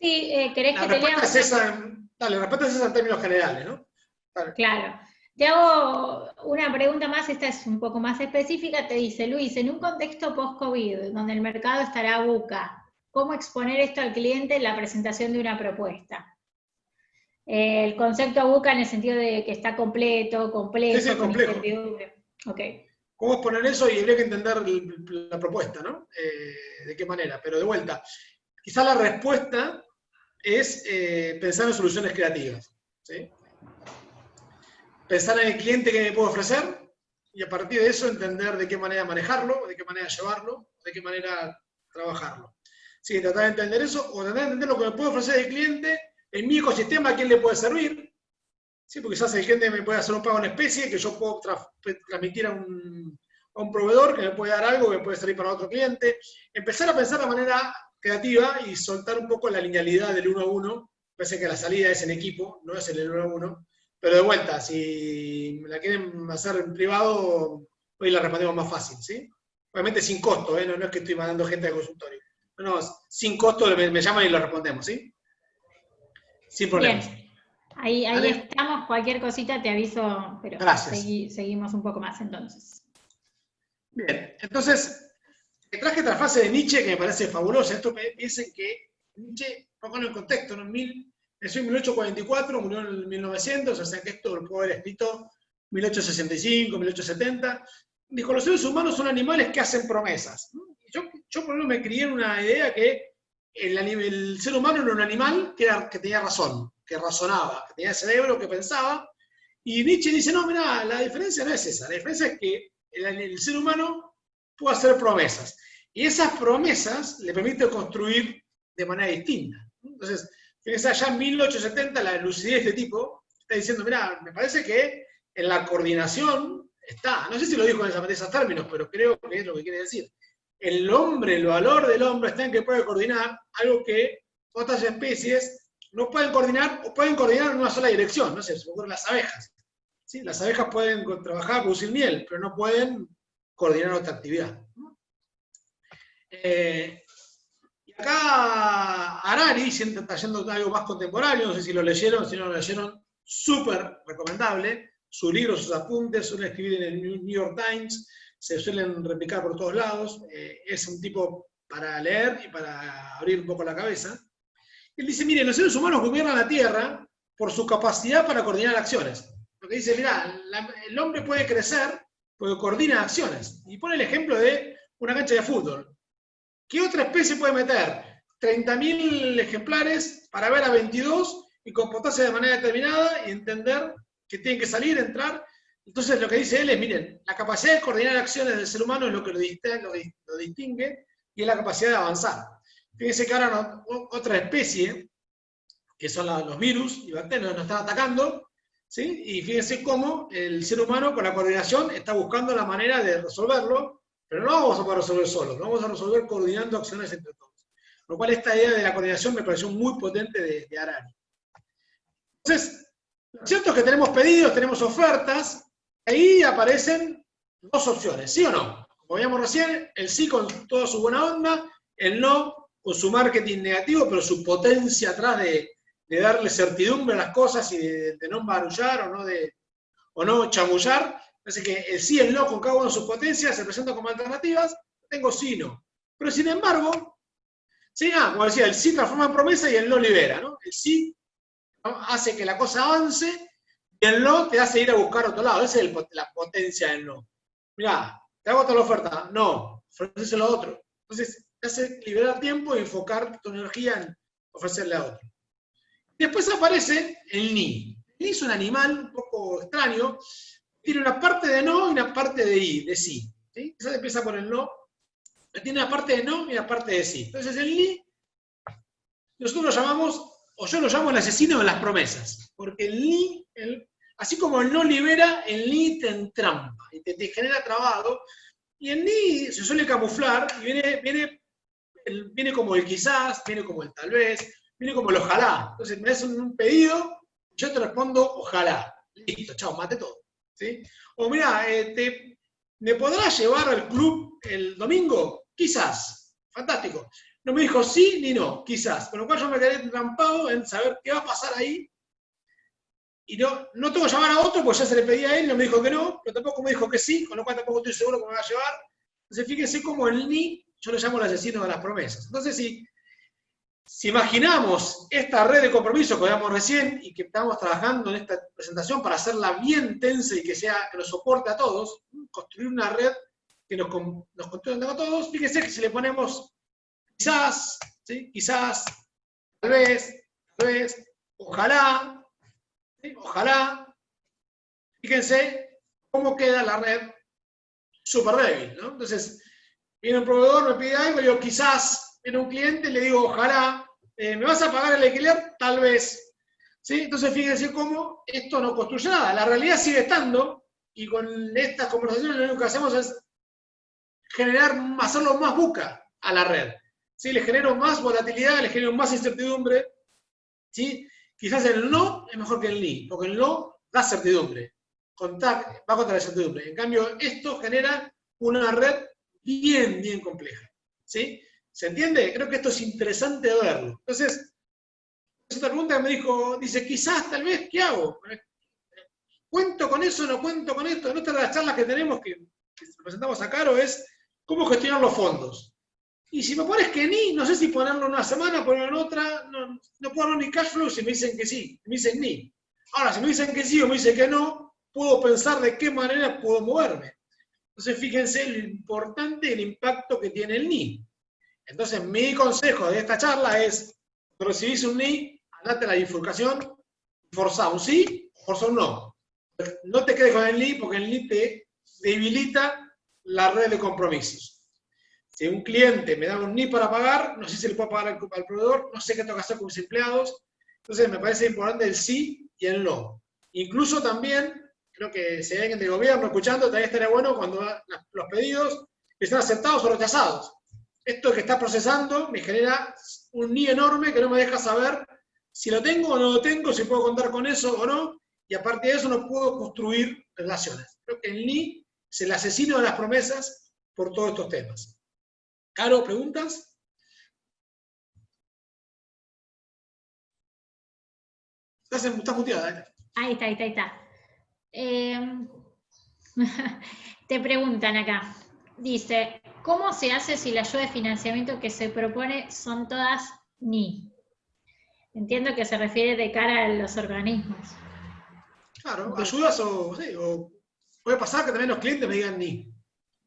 Sí, ¿querés que te lea? La respuesta es esa en términos generales, ¿no? Dale. Claro. Te hago una pregunta más, esta es un poco más específica, te dice, Luis, en un contexto post-COVID, donde el mercado estará buca, ¿cómo exponer esto al cliente en la presentación de una propuesta? El concepto buca en el sentido de que está complejo, Sí, con complejo. incertidumbre. Okay. ¿Cómo exponer eso? Y habría que entender la propuesta, ¿no? De qué manera. Pero de vuelta, quizá la respuesta es pensar en soluciones creativas, ¿sí? Pensar en el cliente que me puede ofrecer, y a partir de eso entender de qué manera manejarlo, de qué manera llevarlo, de qué manera trabajarlo. Sí, tratar de entender eso, o tratar de entender lo que me puede ofrecer el cliente, en mi ecosistema, a quién le puede servir. Sí, porque quizás el cliente me puede hacer un pago en especie, que yo puedo transmitir a un proveedor que me puede dar algo que me puede servir para otro cliente. Empezar a pensar de manera creativa y soltar un poco la linealidad del 1 a 1 Parece que la salida es en equipo, no es en el 1 a 1. Pero de vuelta, si me la quieren hacer en privado, hoy la respondemos más fácil, ¿sí? Obviamente sin costo, ¿eh? No es que estoy mandando gente al consultorio. No, sin costo me llaman y lo respondemos, ¿sí? Sin problemas. Bien, ahí estamos, cualquier cosita te aviso, pero gracias. Seguimos un poco más entonces. Bien, entonces, traje esta frase de Nietzsche que me parece fabulosa. Esto piensen que Nietzsche, pónganlo en contexto, ¿no? Nació en 1844, murió en 1900, o sea que esto lo puedo haber escrito 1865, 1870. Dijo, los seres humanos son animales que hacen promesas. Yo por ejemplo me crié en una idea que el ser humano era un animal que tenía razón, que razonaba, que tenía cerebro, que pensaba. Y Nietzsche dice, no, mira, la diferencia no es esa. La diferencia es que el ser humano puede hacer promesas. Y esas promesas le permiten construir de manera distinta. Entonces, fíjense, allá en 1870 la lucidez de este tipo está diciendo, mira, me parece que en la coordinación está, no sé si lo dijo en esos términos, pero creo que es lo que quiere decir. El hombre, el valor del hombre está en que puede coordinar algo que otras especies no pueden coordinar o pueden coordinar en una sola dirección. No sé, se me ocurren las abejas. ¿Sí? Las abejas pueden trabajar, producir miel, pero no pueden coordinar otra actividad. Y acá Harari, trayendo algo más contemporáneo, no sé si lo leyeron, si no lo leyeron, súper recomendable. Su libro, sus apuntes, suelen escribir en el New York Times, se suelen replicar por todos lados. Es un tipo para leer y para abrir un poco la cabeza. Él dice, miren, los seres humanos gobiernan la Tierra por su capacidad para coordinar acciones. Porque dice, mirá, el hombre puede crecer porque coordina acciones. Y pone el ejemplo de una cancha de fútbol. ¿Qué otra especie puede meter 30.000 ejemplares para ver a 22 y comportarse de manera determinada y entender que tienen que salir, entrar? Entonces lo que dice él es, miren, la capacidad de coordinar acciones del ser humano es lo que lo distingue y es la capacidad de avanzar. Fíjense que ahora otra especie, que son los virus y bacterias, nos están atacando, ¿sí? Y fíjense cómo el ser humano con la coordinación está buscando la manera de resolverlo, pero no vamos a poder resolver solos, no vamos a resolver coordinando acciones entre todos. Lo cual esta idea de la coordinación me pareció muy potente de Harari. Entonces, lo cierto es que tenemos pedidos, tenemos ofertas, ahí aparecen dos opciones, ¿sí o no? Como veíamos recién, el sí con toda su buena onda, el no con su marketing negativo, pero su potencia atrás de darle certidumbre a las cosas y de no embarullar o no chamullar. Así que el sí y el no con cada una de sus potencias se presentan como alternativas. Tengo sí y no. Pero sin embargo, ¿sí? Como decía, el sí transforma en promesa y el no libera, ¿no? El sí, ¿no?, hace que la cosa avance y el no te hace ir a buscar otro lado. Esa es la potencia del no. Mirá, te hago otra oferta. No, ofreces lo otro. Entonces, te hace liberar tiempo y enfocar tu energía en ofrecerle a otro. Después aparece el ni. El ni es un animal un poco extraño. Tiene una parte de no y una parte de sí. ¿Sí? Eso empieza por el no. Tiene una parte de no y una parte de sí. Entonces el ni, nosotros lo llamamos, o yo lo llamo el asesino de las promesas. Porque el ni, así como el no libera, el ni te entrampa y te genera trabado. Y el ni se suele camuflar y viene como el quizás, viene como el tal vez, viene como el ojalá. Entonces me hacen un pedido, yo te respondo ojalá. Listo, chao, mate todo. ¿Sí? O mira, ¿me podrás llevar al club el domingo? Quizás. Fantástico. No me dijo sí ni no, quizás. Con lo cual yo me quedé entrampado en saber qué va a pasar ahí. Y no tengo que llamar a otro, porque ya se le pedí a él, no me dijo que no, pero tampoco me dijo que sí, con lo cual tampoco estoy seguro que me va a llevar. Entonces fíjense cómo el ni, yo lo llamo el asesino de las promesas. Entonces si imaginamos esta red de compromiso que veíamos recién y que estamos trabajando en esta presentación para hacerla bien tensa y que nos soporte a todos, construir una red que nos construya a todos, fíjense que si le ponemos quizás, ¿sí? Quizás, tal vez, ojalá, ¿sí? Ojalá, fíjense cómo queda la red súper débil, ¿no? Entonces, viene un proveedor, me pide algo, le digo quizás. Viene un cliente, le digo, ojalá, ¿me vas a pagar el alquiler? Tal vez. ¿Sí? Entonces fíjense cómo esto no construye nada. La realidad sigue estando, y con estas conversaciones lo único que hacemos es hacerlo más buca a la red. ¿Sí? Le genero más volatilidad, le genero más incertidumbre, ¿sí? Quizás el no es mejor que el ni, porque el no da certidumbre, va contra la certidumbre. En cambio, esto genera una red bien compleja, ¿sí? ¿Se entiende? Creo que esto es interesante verlo. Entonces, otra pregunta que me dice, quizás, tal vez, ¿qué hago? ¿Cuento con eso, no cuento con esto? En otra de las charlas que tenemos, que presentamos a Caro, es cómo gestionar los fondos. Y si me pones que ni, no sé si ponerlo en una semana, ponerlo en otra, no puedo hablar ni cash flow si me dicen que sí, me dicen ni. Ahora, si me dicen que sí o me dicen que no, puedo pensar de qué manera puedo moverme. Entonces, fíjense lo importante y el impacto que tiene el ni. Entonces, mi consejo de esta charla es, cuando recibís un ni, andate a la bifurcación, forzá un sí, forzá un no. No te quedes con el ni, porque el ni te debilita la red de compromisos. Si un cliente me da un ni para pagar, no sé si le puedo pagar al proveedor, no sé qué tengo que hacer con mis empleados. Entonces me parece importante el sí y el no. Incluso también, creo que si hay alguien del gobierno escuchando, también estaría bueno cuando los pedidos están aceptados o rechazados. Esto que está procesando me genera un ni enorme que no me deja saber si lo tengo o no lo tengo, si puedo contar con eso o no, y aparte de eso no puedo construir relaciones. Creo que el ni es el asesino de las promesas por todos estos temas. Caro, ¿preguntas? Estás muteada. Ahí está. Te preguntan acá. Dice, ¿cómo se hace si la ayuda de financiamiento que se propone son todas ni? Entiendo que se refiere de cara a los organismos. Claro, ayudas o puede pasar que también los clientes me digan ni.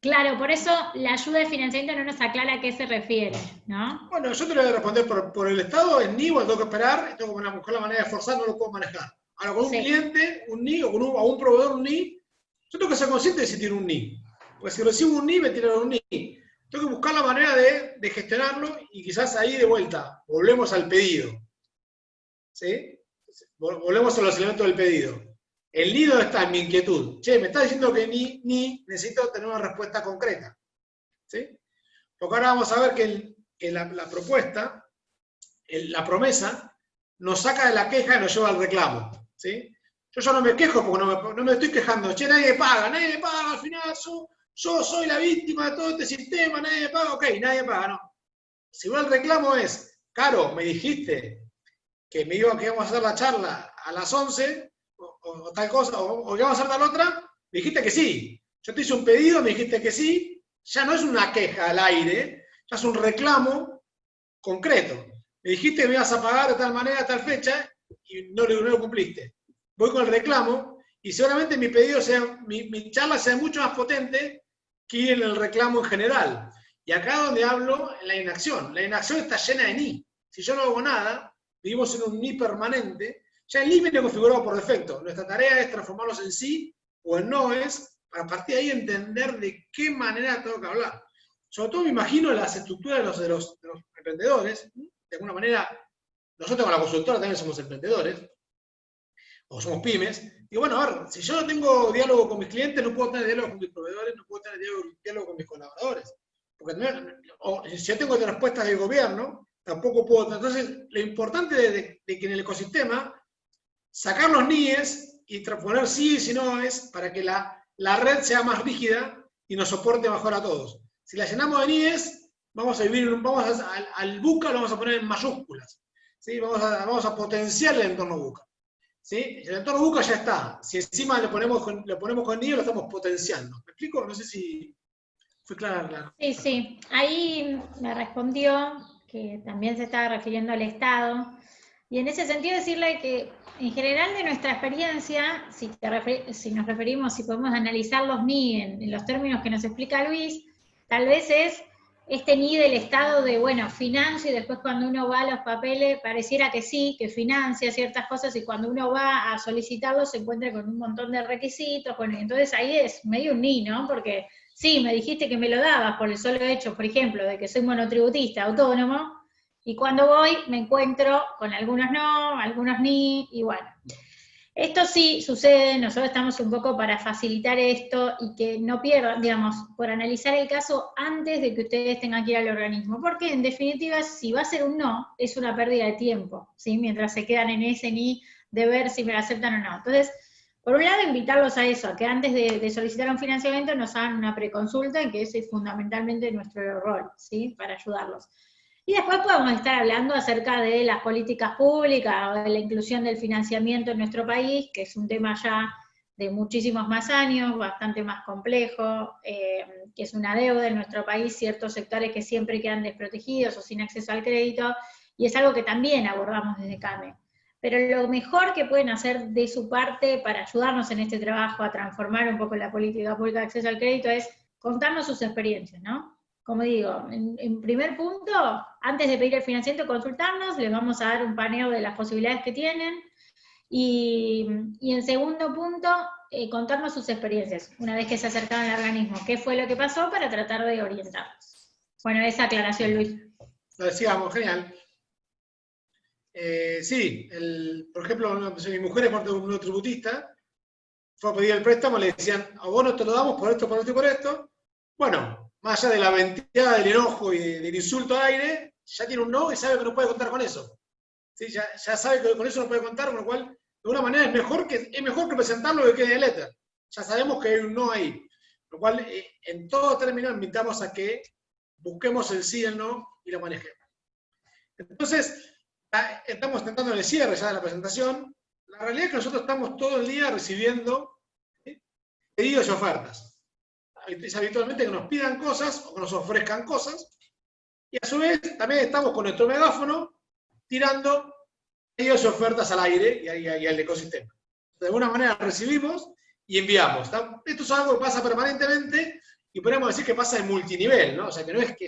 Claro, por eso la ayuda de financiamiento no nos aclara a qué se refiere, ¿no? Bueno, yo te lo voy a responder por el Estado, en ni, o tengo que esperar, tengo que buscar la manera de forzar, no lo puedo manejar. Ahora, con un cliente, un ni, o con un proveedor, un ni, yo tengo que ser consciente de si tiene un ni. Porque si recibo un ni, me tiraron un ni. Tengo que buscar la manera de gestionarlo y quizás ahí de vuelta, volvemos al pedido. ¿Sí? Volvemos a los elementos del pedido. El ni no está en mi inquietud. Che, me está diciendo que ni necesito tener una respuesta concreta. ¿Sí? Porque ahora vamos a ver que la propuesta, la promesa, nos saca de la queja y nos lleva al reclamo. ¿Sí? Yo ya no me quejo porque no me estoy quejando. Che, nadie me paga, al final yo soy la víctima de todo este sistema, nadie me paga, ok, nadie me paga, no. Si va el reclamo es, Caro, me dijiste que me iba que íbamos a hacer la charla a las 11, o tal cosa, o que íbamos a hacer tal otra, me dijiste que sí. Yo te hice un pedido, me dijiste que sí, ya no es una queja al aire, ya es un reclamo concreto. Me dijiste que me ibas a pagar de tal manera, a tal fecha, y no lo cumpliste. Voy con el reclamo, y seguramente mi pedido sea, mi charla sea mucho más potente que en el reclamo en general. Y acá donde hablo, en la inacción. La inacción está llena de ni. Si yo no hago nada, vivimos en un ni permanente, ya el ni viene configurado por defecto. Nuestra tarea es transformarlos en sí o en no es, para partir de ahí entender de qué manera tengo que hablar. Sobre todo me imagino las estructuras de los emprendedores. De alguna manera, nosotros con la consultora también somos emprendedores, o somos pymes. Y bueno, a ver, si yo no tengo diálogo con mis clientes, no puedo tener diálogo con mis proveedores, no puedo tener diálogo con mis colaboradores. Porque si yo tengo respuestas del gobierno, tampoco puedo. Entonces, lo importante de que en el ecosistema, sacar los NIEs y poner sí y si no es para que la red sea más rígida y nos soporte mejor a todos. Si la llenamos de NIEs, vamos al buca lo vamos a poner en mayúsculas. ¿Sí? Vamos a potenciar el entorno buca. ¿Sí? El entorno buca ya está. Si encima le ponemos con NIE, lo estamos potenciando. ¿Me explico? No sé si fue clara. Sí. Ahí me respondió que también se estaba refiriendo al Estado. Y en ese sentido decirle que en general de nuestra experiencia, si nos referimos, si podemos analizar los NI en los términos que nos explica Luis, tal vez es este NI del Estado de, bueno, financio, y después cuando uno va a los papeles pareciera que sí, que financia ciertas cosas, y cuando uno va a solicitarlo se encuentra con un montón de requisitos, bueno, entonces ahí es medio un NI, ¿no? Porque sí, me dijiste que me lo dabas por el solo hecho, por ejemplo, de que soy monotributista autónomo, y cuando voy me encuentro con algunos no, algunos ni, y bueno. Esto sí sucede, nosotros estamos un poco para facilitar esto y que no pierdan, digamos, por analizar el caso antes de que ustedes tengan que ir al organismo, porque en definitiva, si va a ser un no, es una pérdida de tiempo, ¿sí? Mientras se quedan en ese ni de ver si me lo aceptan o no. Entonces, por un lado, invitarlos a eso, a que antes de solicitar un financiamiento nos hagan una preconsulta, que ese es fundamentalmente nuestro rol, ¿sí? Para ayudarlos. Y después podemos estar hablando acerca de las políticas públicas o de la inclusión del financiamiento en nuestro país, que es un tema ya de muchísimos más años, bastante más complejo, que es una deuda en nuestro país, ciertos sectores que siempre quedan desprotegidos o sin acceso al crédito, y es algo que también abordamos desde CAME. Pero lo mejor que pueden hacer de su parte para ayudarnos en este trabajo a transformar un poco la política pública de acceso al crédito es contarnos sus experiencias, ¿no? Como digo, en primer punto, antes de pedir el financiamiento, consultarnos, les vamos a dar un paneo de las posibilidades que tienen, y en segundo punto, contarnos sus experiencias, una vez que se acercaron al organismo, qué fue lo que pasó para tratar de orientarlos. Bueno, esa aclaración, Luis. Lo decíamos, genial. Sí, por ejemplo, mi mujer es monotributista, fue a pedir el préstamo, le decían, a vos no te lo damos por esto, por esto y por esto. Bueno, más allá de la venteada del enojo y del insulto al aire, ya tiene un no y sabe que no puede contar con eso. ¿Sí? Ya sabe que con eso no puede contar, con lo cual, de alguna manera, es mejor que presentarlo que quede en letra. Ya sabemos que hay un no ahí. Lo cual, en todo término, invitamos a que busquemos el sí y el no y lo manejemos. Entonces, estamos intentando el cierre ya de la presentación. La realidad es que nosotros estamos todo el día recibiendo pedidos y ofertas. Es habitualmente que nos pidan cosas o que nos ofrezcan cosas, y a su vez también estamos con nuestro megáfono tirando pedidos y ofertas al aire y al ecosistema. De alguna manera recibimos y enviamos. Esto es algo que pasa permanentemente y podemos decir que pasa en multinivel, ¿no? O sea, que no es que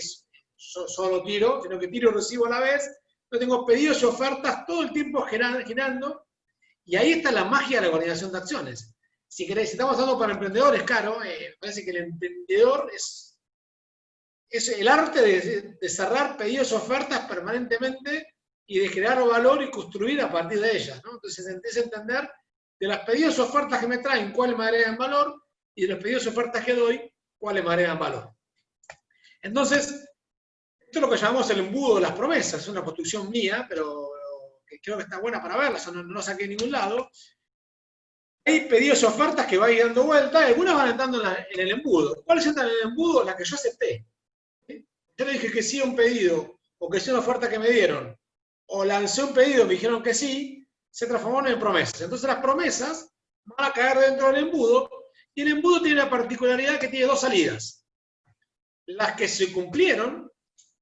solo tiro, sino que tiro y recibo a la vez. Yo tengo pedidos y ofertas todo el tiempo girando, y ahí está la magia de la coordinación de acciones. Si estamos hablando para emprendedores, claro, parece que el emprendedor es el arte de cerrar pedidos y ofertas permanentemente y de crear valor y construir a partir de ellas, ¿no? Entonces es entender de las pedidos y ofertas que me traen cuáles me agregan valor, y de los pedidos y ofertas que doy cuáles me agregan valor. Entonces, esto es lo que llamamos el embudo de las promesas. Es una construcción mía, pero que creo que está buena para verla, no lo saqué de ningún lado. Hay pedidos y ofertas que van dando vuelta, y algunas van entrando en el embudo. ¿Cuáles entran en el embudo? Las que yo acepté. ¿Sí? Yo le dije que sí a un pedido, o que sí a una oferta que me dieron, o lancé un pedido y me dijeron que sí, se transformaron en promesas. Entonces las promesas van a caer dentro del embudo, y el embudo tiene una particularidad que tiene dos salidas. Las que se cumplieron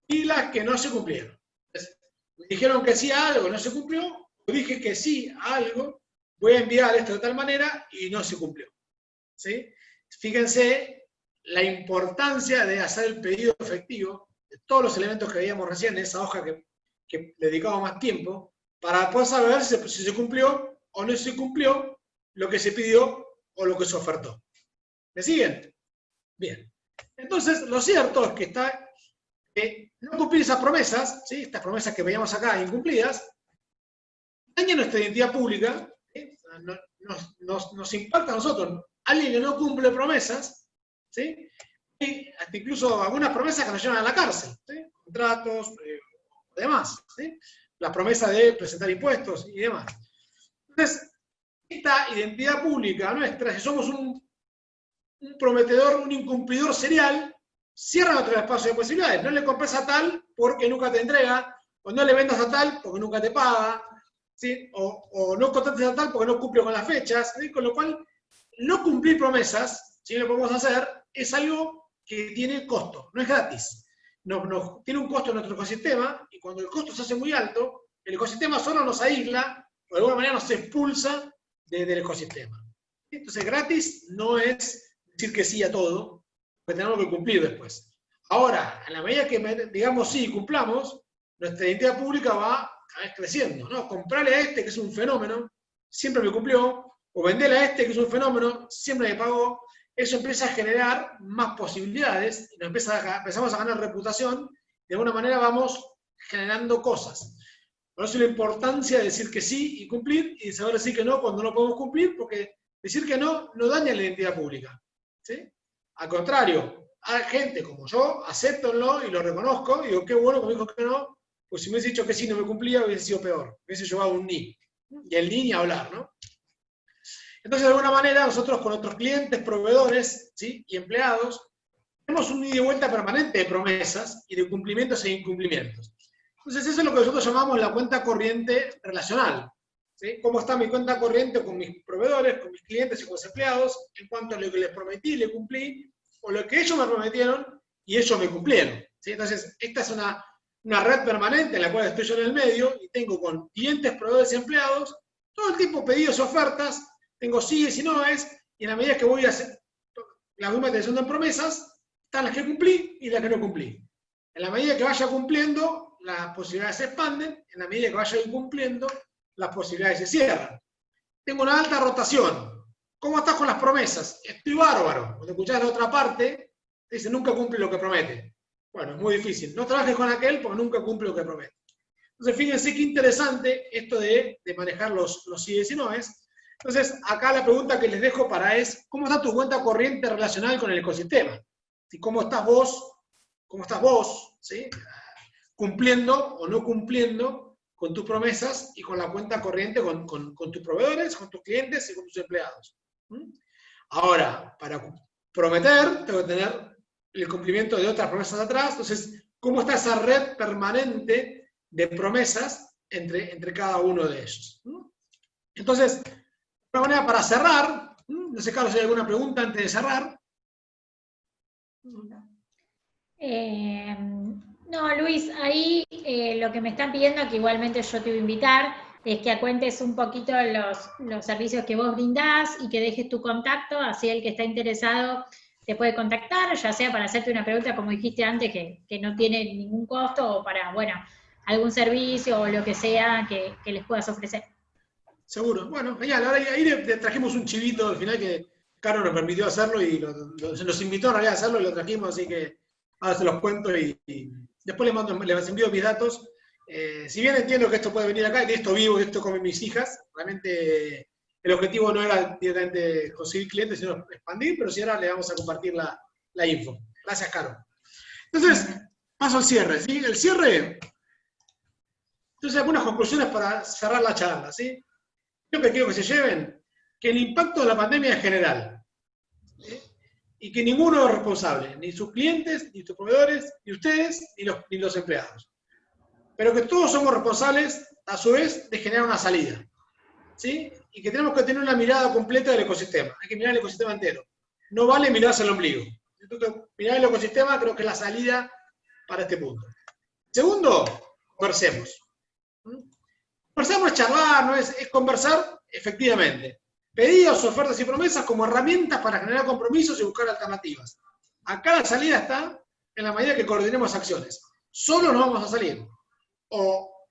y las que no se cumplieron. Entonces, me dijeron que sí a algo, no se cumplió, yo dije que sí a algo, voy a enviar esto de tal manera y no se cumplió. ¿Sí? Fíjense la importancia de hacer el pedido efectivo de todos los elementos que veíamos recién en esa hoja que dedicamos más tiempo, para poder saber si se cumplió o no se cumplió lo que se pidió o lo que se ofertó. ¿Me siguen? Bien. Entonces, lo cierto es que no cumplir esas promesas, ¿sí? Estas promesas que veíamos acá incumplidas, dañan nuestra identidad pública, ¿sí? Nos impacta a nosotros. Alguien que no cumple promesas, ¿sí? Y hasta incluso algunas promesas que nos llevan a la cárcel, ¿sí? Contratos, demás, ¿sí? Las promesas de presentar impuestos y demás. Entonces, esta identidad pública nuestra, si somos un prometedor, un incumplidor serial, cierra nuestro espacio de posibilidades. No le compres a tal porque nunca te entrega, o no le vendas a tal porque nunca te paga, ¿sí? O no contrates a tal porque no cumple con las fechas, ¿sí? Con lo cual, no cumplir promesas, si lo podemos hacer, es algo que tiene costo, no es gratis. Tiene un costo en nuestro ecosistema, y cuando el costo se hace muy alto, el ecosistema solo nos aísla, o de alguna manera nos expulsa del ecosistema. Entonces, gratis no es decir que sí a todo, porque tenemos que cumplir después. Ahora, a la medida que digamos sí y cumplamos, nuestra identidad pública va cada vez creciendo, ¿no? Comprarle a este, que es un fenómeno, siempre me cumplió, o venderle a este, que es un fenómeno, siempre me pagó. Eso empieza a generar más posibilidades, y empezamos a ganar reputación, de alguna manera vamos generando cosas. Conoce la importancia de decir que sí y cumplir, y de saber decir que no cuando no podemos cumplir, porque decir que no daña la identidad pública. ¿Sí? Al contrario, hay gente como yo, acepto el no y lo reconozco, y digo, qué bueno que me dijo que no, pues si me hubiese dicho que sí no me cumplía, hubiese sido peor, me hubiese llevado un ni. Y el ni hablar, ¿no? Entonces, de alguna manera, nosotros con nuestros clientes, proveedores, ¿sí?, y empleados, tenemos un ida y vuelta permanente de promesas y de cumplimientos e incumplimientos. Entonces, eso es lo que nosotros llamamos la cuenta corriente relacional. ¿Sí? ¿Cómo está mi cuenta corriente con mis proveedores, con mis clientes y con los empleados, en cuanto a lo que les prometí, le cumplí, o lo que ellos me prometieron y ellos me cumplieron? ¿Sí? Entonces, esta es una red permanente en la cual estoy yo en el medio y tengo con clientes, proveedores y empleados todo el tiempo pedidos y ofertas, tengo síes y noes, y en la medida que voy a hacer la misma atención de promesas, están las que cumplí y las que no cumplí. En la medida que vaya cumpliendo, las posibilidades se expanden, en la medida que vaya incumpliendo, las posibilidades se cierran. Tengo una alta rotación. ¿Cómo estás con las promesas? Estoy bárbaro. Cuando escuchás la otra parte, te dice nunca cumple lo que promete. Bueno, es muy difícil. No trabajes con aquel porque nunca cumple lo que promete. Entonces, fíjense qué interesante esto de manejar los síes y noes. Entonces, acá la pregunta que les dejo es, ¿cómo está tu cuenta corriente relacional con el ecosistema? ¿Y cómo estás vos, ¿sí?, cumpliendo o no cumpliendo con tus promesas y con la cuenta corriente con tus proveedores, con tus clientes y con tus empleados? Ahora, para prometer, tengo que tener el cumplimiento de otras promesas atrás. Entonces, ¿cómo está esa red permanente de promesas entre cada uno de ellos? Entonces, de una manera para cerrar, no sé, Carlos, si hay alguna pregunta antes de cerrar. No, Luis, ahí lo que me están pidiendo, que igualmente yo te voy a invitar, es que cuentes un poquito los servicios que vos brindás y que dejes tu contacto, así el que está interesado te puede contactar, ya sea para hacerte una pregunta, como dijiste antes, que no tiene ningún costo, o para, bueno, algún servicio o lo que sea que les puedas ofrecer. Seguro. Bueno, genial. Ahora ahí le trajimos un chivito al final que Caro nos permitió hacerlo y nos invitó en realidad a hacerlo y lo trajimos, así que ahora se los cuento y después les envío mis datos. Si bien entiendo que esto puede venir acá, y de esto vivo, y esto comen mis hijas, realmente el objetivo no era directamente conseguir clientes, sino expandir, pero si ahora le vamos a compartir la info. Gracias, Caro. Entonces, paso al cierre, ¿sí? El cierre. Entonces, algunas conclusiones para cerrar la charla, ¿sí? Yo que quiero que se lleven, que el impacto de la pandemia es general, ¿sí?, y que ninguno es responsable, ni sus clientes, ni sus proveedores, ni ustedes, ni los empleados. Pero que todos somos responsables, a su vez, de generar una salida, ¿sí? Y que tenemos que tener una mirada completa del ecosistema. Hay que mirar el ecosistema entero. No vale mirarse el ombligo. Mirar el ecosistema creo que es la salida para este punto. Segundo, conversemos. Conversar no es charlar, no es conversar efectivamente. Pedidos, ofertas y promesas como herramientas para generar compromisos y buscar alternativas. Acá la salida está en la medida que coordinemos acciones. Solo no vamos a salir. O,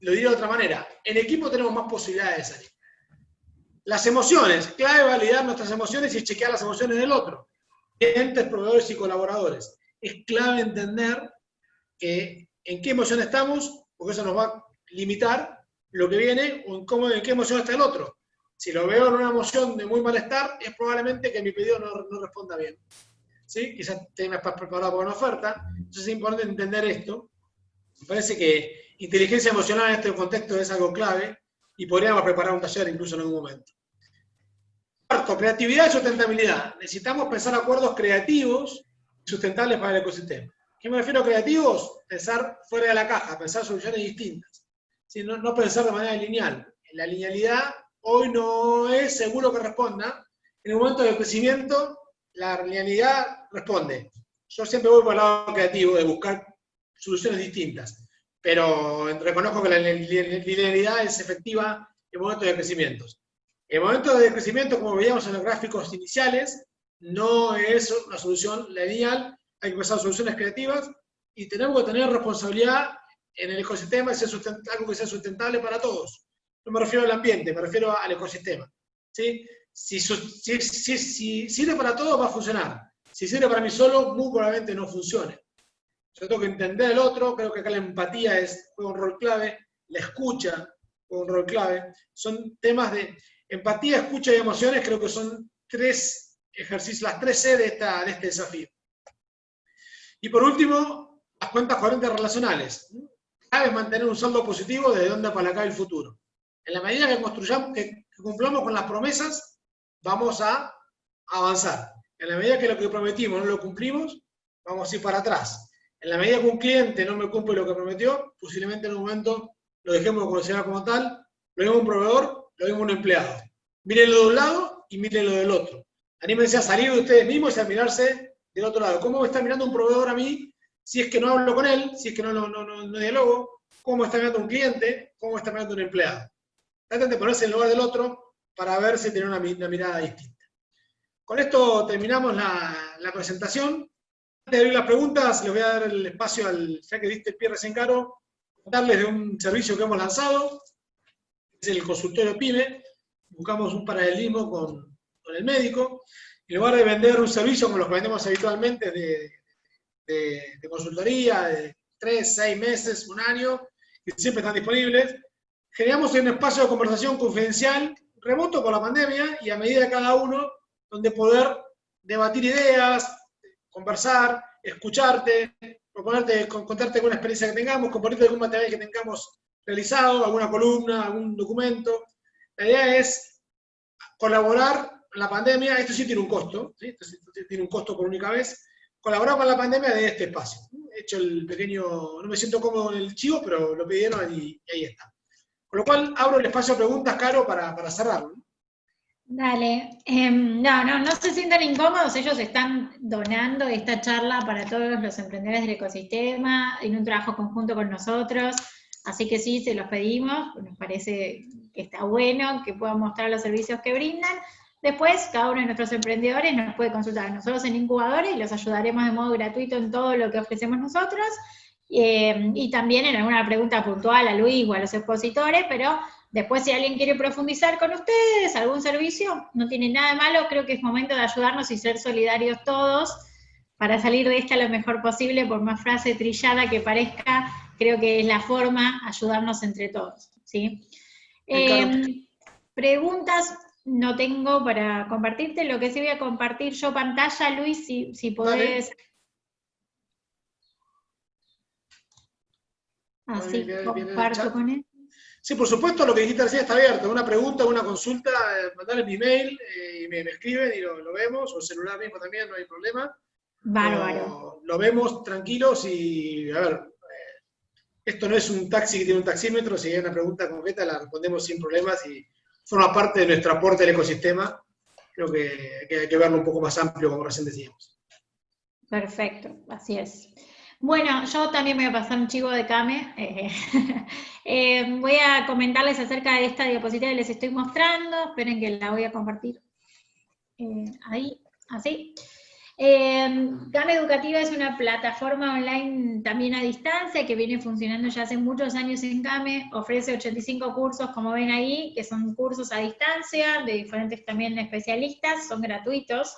lo diré de otra manera, en equipo tenemos más posibilidades de salir. Las emociones, clave validar nuestras emociones y chequear las emociones del otro. Clientes, proveedores y colaboradores. Es clave entender en qué emoción estamos, porque eso nos va a limitar lo que viene o en qué emoción está el otro. Si lo veo en una emoción de muy malestar, es probablemente que mi pedido no responda bien. ¿Sí? Quizás tengas preparado para una oferta. Entonces es importante entender esto. Me parece que inteligencia emocional en este contexto es algo clave y podríamos preparar un taller incluso en algún momento. Cuarto, creatividad y sustentabilidad. Necesitamos pensar acuerdos creativos y sustentables para el ecosistema. ¿Qué me refiero a creativos? Pensar fuera de la caja, pensar soluciones distintas. ¿Sí? No pensar de manera lineal. La linealidad hoy no es seguro que responda. En el momento del crecimiento, la linealidad responde. Yo siempre voy por el lado creativo de buscar soluciones distintas, pero reconozco que la linealidad es efectiva en momentos de crecimiento. En momentos de crecimiento, como veíamos en los gráficos iniciales, no es una solución lineal, hay que pensar soluciones creativas y tenemos que tener responsabilidad en el ecosistema y algo que sea sustentable para todos. No me refiero al ambiente, me refiero al ecosistema. ¿Sí? Si sirve para todos, va a funcionar. Si sirve para mí solo, muy probablemente no funcione. Yo tengo que entender al otro, creo que acá la empatía juega un rol clave, la escucha, un rol clave. Son temas de empatía, escucha y emociones, creo que son 3 ejercicios, las 3 C de este desafío. Y por último, las cuentas corrientes relacionales. Clave es mantener un saldo positivo desde donde apalancar el futuro. En la medida que construyamos, que cumplamos con las promesas, vamos a avanzar. En la medida que lo que prometimos no lo cumplimos, vamos a ir para atrás. En la medida que un cliente no me cumple lo que prometió, posiblemente en un momento lo dejemos de considerar como tal, lo mismo un proveedor, lo mismo un empleado. Mírenlo de un lado y mírenlo del otro. Anímense a salir de ustedes mismos y a mirarse del otro lado. ¿Cómo me está mirando un proveedor a mí si es que no hablo con él, si es que no dialogo? ¿Cómo me está mirando un cliente? ¿Cómo me está mirando un empleado? Traten de ponerse en el lugar del otro para ver si tienen una mirada distinta. Con esto terminamos la presentación. Antes de abrir las preguntas, les voy a dar el espacio ya que diste el pie recién, Caro, contarles de un servicio que hemos lanzado, es el consultorio PYME. Buscamos un paralelismo con el médico. En lugar de vender un servicio como los que vendemos habitualmente de consultoría, de 3, 6 meses, un año, que siempre están disponibles, generamos un espacio de conversación confidencial, remoto por la pandemia, y a medida de cada uno, donde poder debatir ideas, conversar, escucharte, proponerte, contarte alguna experiencia que tengamos, compartirte algún material que tengamos realizado, alguna columna, algún documento. La idea es colaborar en la pandemia. Esto sí tiene un costo, ¿sí? Esto sí tiene un costo por única vez. Colaborar con la pandemia de este espacio. He hecho el pequeño, no me siento cómodo en el chivo, pero lo pidieron y ahí está. Con lo cual, abro el espacio a preguntas, Caro, para cerrarlo. Dale. No se sientan incómodos, ellos están donando esta charla para todos los emprendedores del ecosistema, en un trabajo conjunto con nosotros, así que sí, se los pedimos, nos parece que está bueno, que puedan mostrar los servicios que brindan. Después, cada uno de nuestros emprendedores nos puede consultar a nosotros en Incubadores y los ayudaremos de modo gratuito en todo lo que ofrecemos nosotros, y también en alguna pregunta puntual a Luis o a los expositores, pero después si alguien quiere profundizar con ustedes, algún servicio, no tiene nada de malo, creo que es momento de ayudarnos y ser solidarios todos para salir de esta lo mejor posible, por más frase trillada que parezca, creo que es la forma ayudarnos entre todos, ¿sí? Preguntas no tengo para compartirte, lo que sí voy a compartir yo pantalla, Luis, si podés. Dale. Así comparto con él. Sí, por supuesto, lo que dijiste recién está abierto. Una pregunta, una consulta, mandale mi email y me escriben y lo vemos, o el celular mismo también, no hay problema. Bárbaro. Lo vemos tranquilos y, a ver, esto no es un taxi que tiene un taxímetro, si hay una pregunta concreta la respondemos sin problemas y forma parte de nuestro aporte al ecosistema. Creo que hay que verlo un poco más amplio, como recién decíamos. Perfecto, así es. Bueno, yo también voy a pasar un chivo de Kame. Voy a comentarles acerca de esta diapositiva que les estoy mostrando. Esperen que la voy a compartir. Ahí, así. Kame Educativa es una plataforma online también a distancia que viene funcionando ya hace muchos años en Kame. Ofrece 85 cursos, como ven ahí, que son cursos a distancia, de diferentes también especialistas, son gratuitos.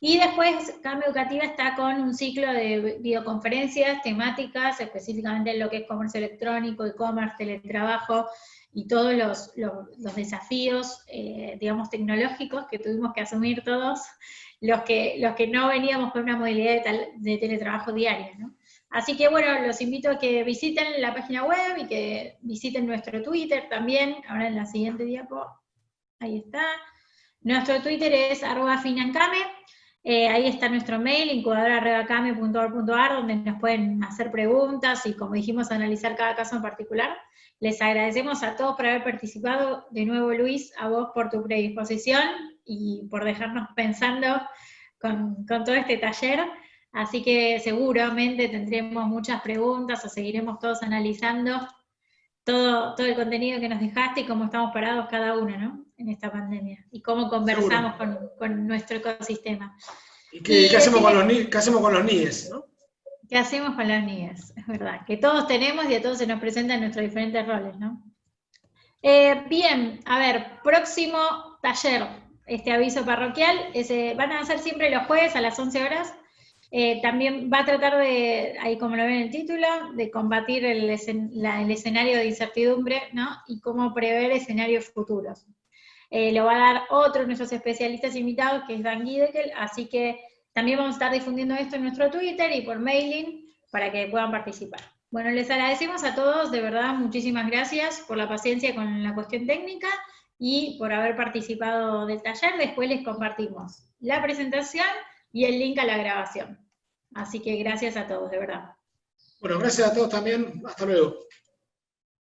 Y después Kame Educativa está con un ciclo de videoconferencias temáticas, específicamente en lo que es comercio electrónico, e-commerce, teletrabajo y todos los desafíos, digamos, tecnológicos que tuvimos que asumir todos, los que no veníamos con una modalidad de teletrabajo diaria, ¿no? Así que bueno, los invito a que visiten la página web y que visiten nuestro Twitter también, ahora en la siguiente diapo, ahí está. Nuestro Twitter es @financame. Ahí está nuestro mail, incubadora@kame.org.ar, donde nos pueden hacer preguntas y, como dijimos, analizar cada caso en particular. Les agradecemos a todos por haber participado. De nuevo, Luis, a vos por tu predisposición y por dejarnos pensando con todo este taller. Así que seguramente tendremos muchas preguntas o seguiremos todos analizando todo el contenido que nos dejaste y cómo estamos parados cada uno, ¿no?, en esta pandemia, y cómo conversamos con nuestro ecosistema. ¿Y qué hacemos con los NIES, ¿no? ¿Qué hacemos con los NIES? Es verdad, que todos tenemos y a todos se nos presentan nuestros diferentes roles, ¿no? Bien, a ver, próximo taller, este aviso parroquial, van a ser siempre los jueves a las 11 horas, También va a tratar de, ahí como lo ven en el título, de combatir el escenario de incertidumbre, ¿no? Y cómo prever escenarios futuros. Lo va a dar otro de nuestros especialistas invitados, que es Dan Giedekel, así que también vamos a estar difundiendo esto en nuestro Twitter y por mailing para que puedan participar. Bueno, les agradecemos a todos, de verdad, muchísimas gracias por la paciencia con la cuestión técnica y por haber participado del taller. Después les compartimos la presentación y el link a la grabación. Así que gracias a todos, de verdad. Bueno, gracias a todos también. Hasta luego.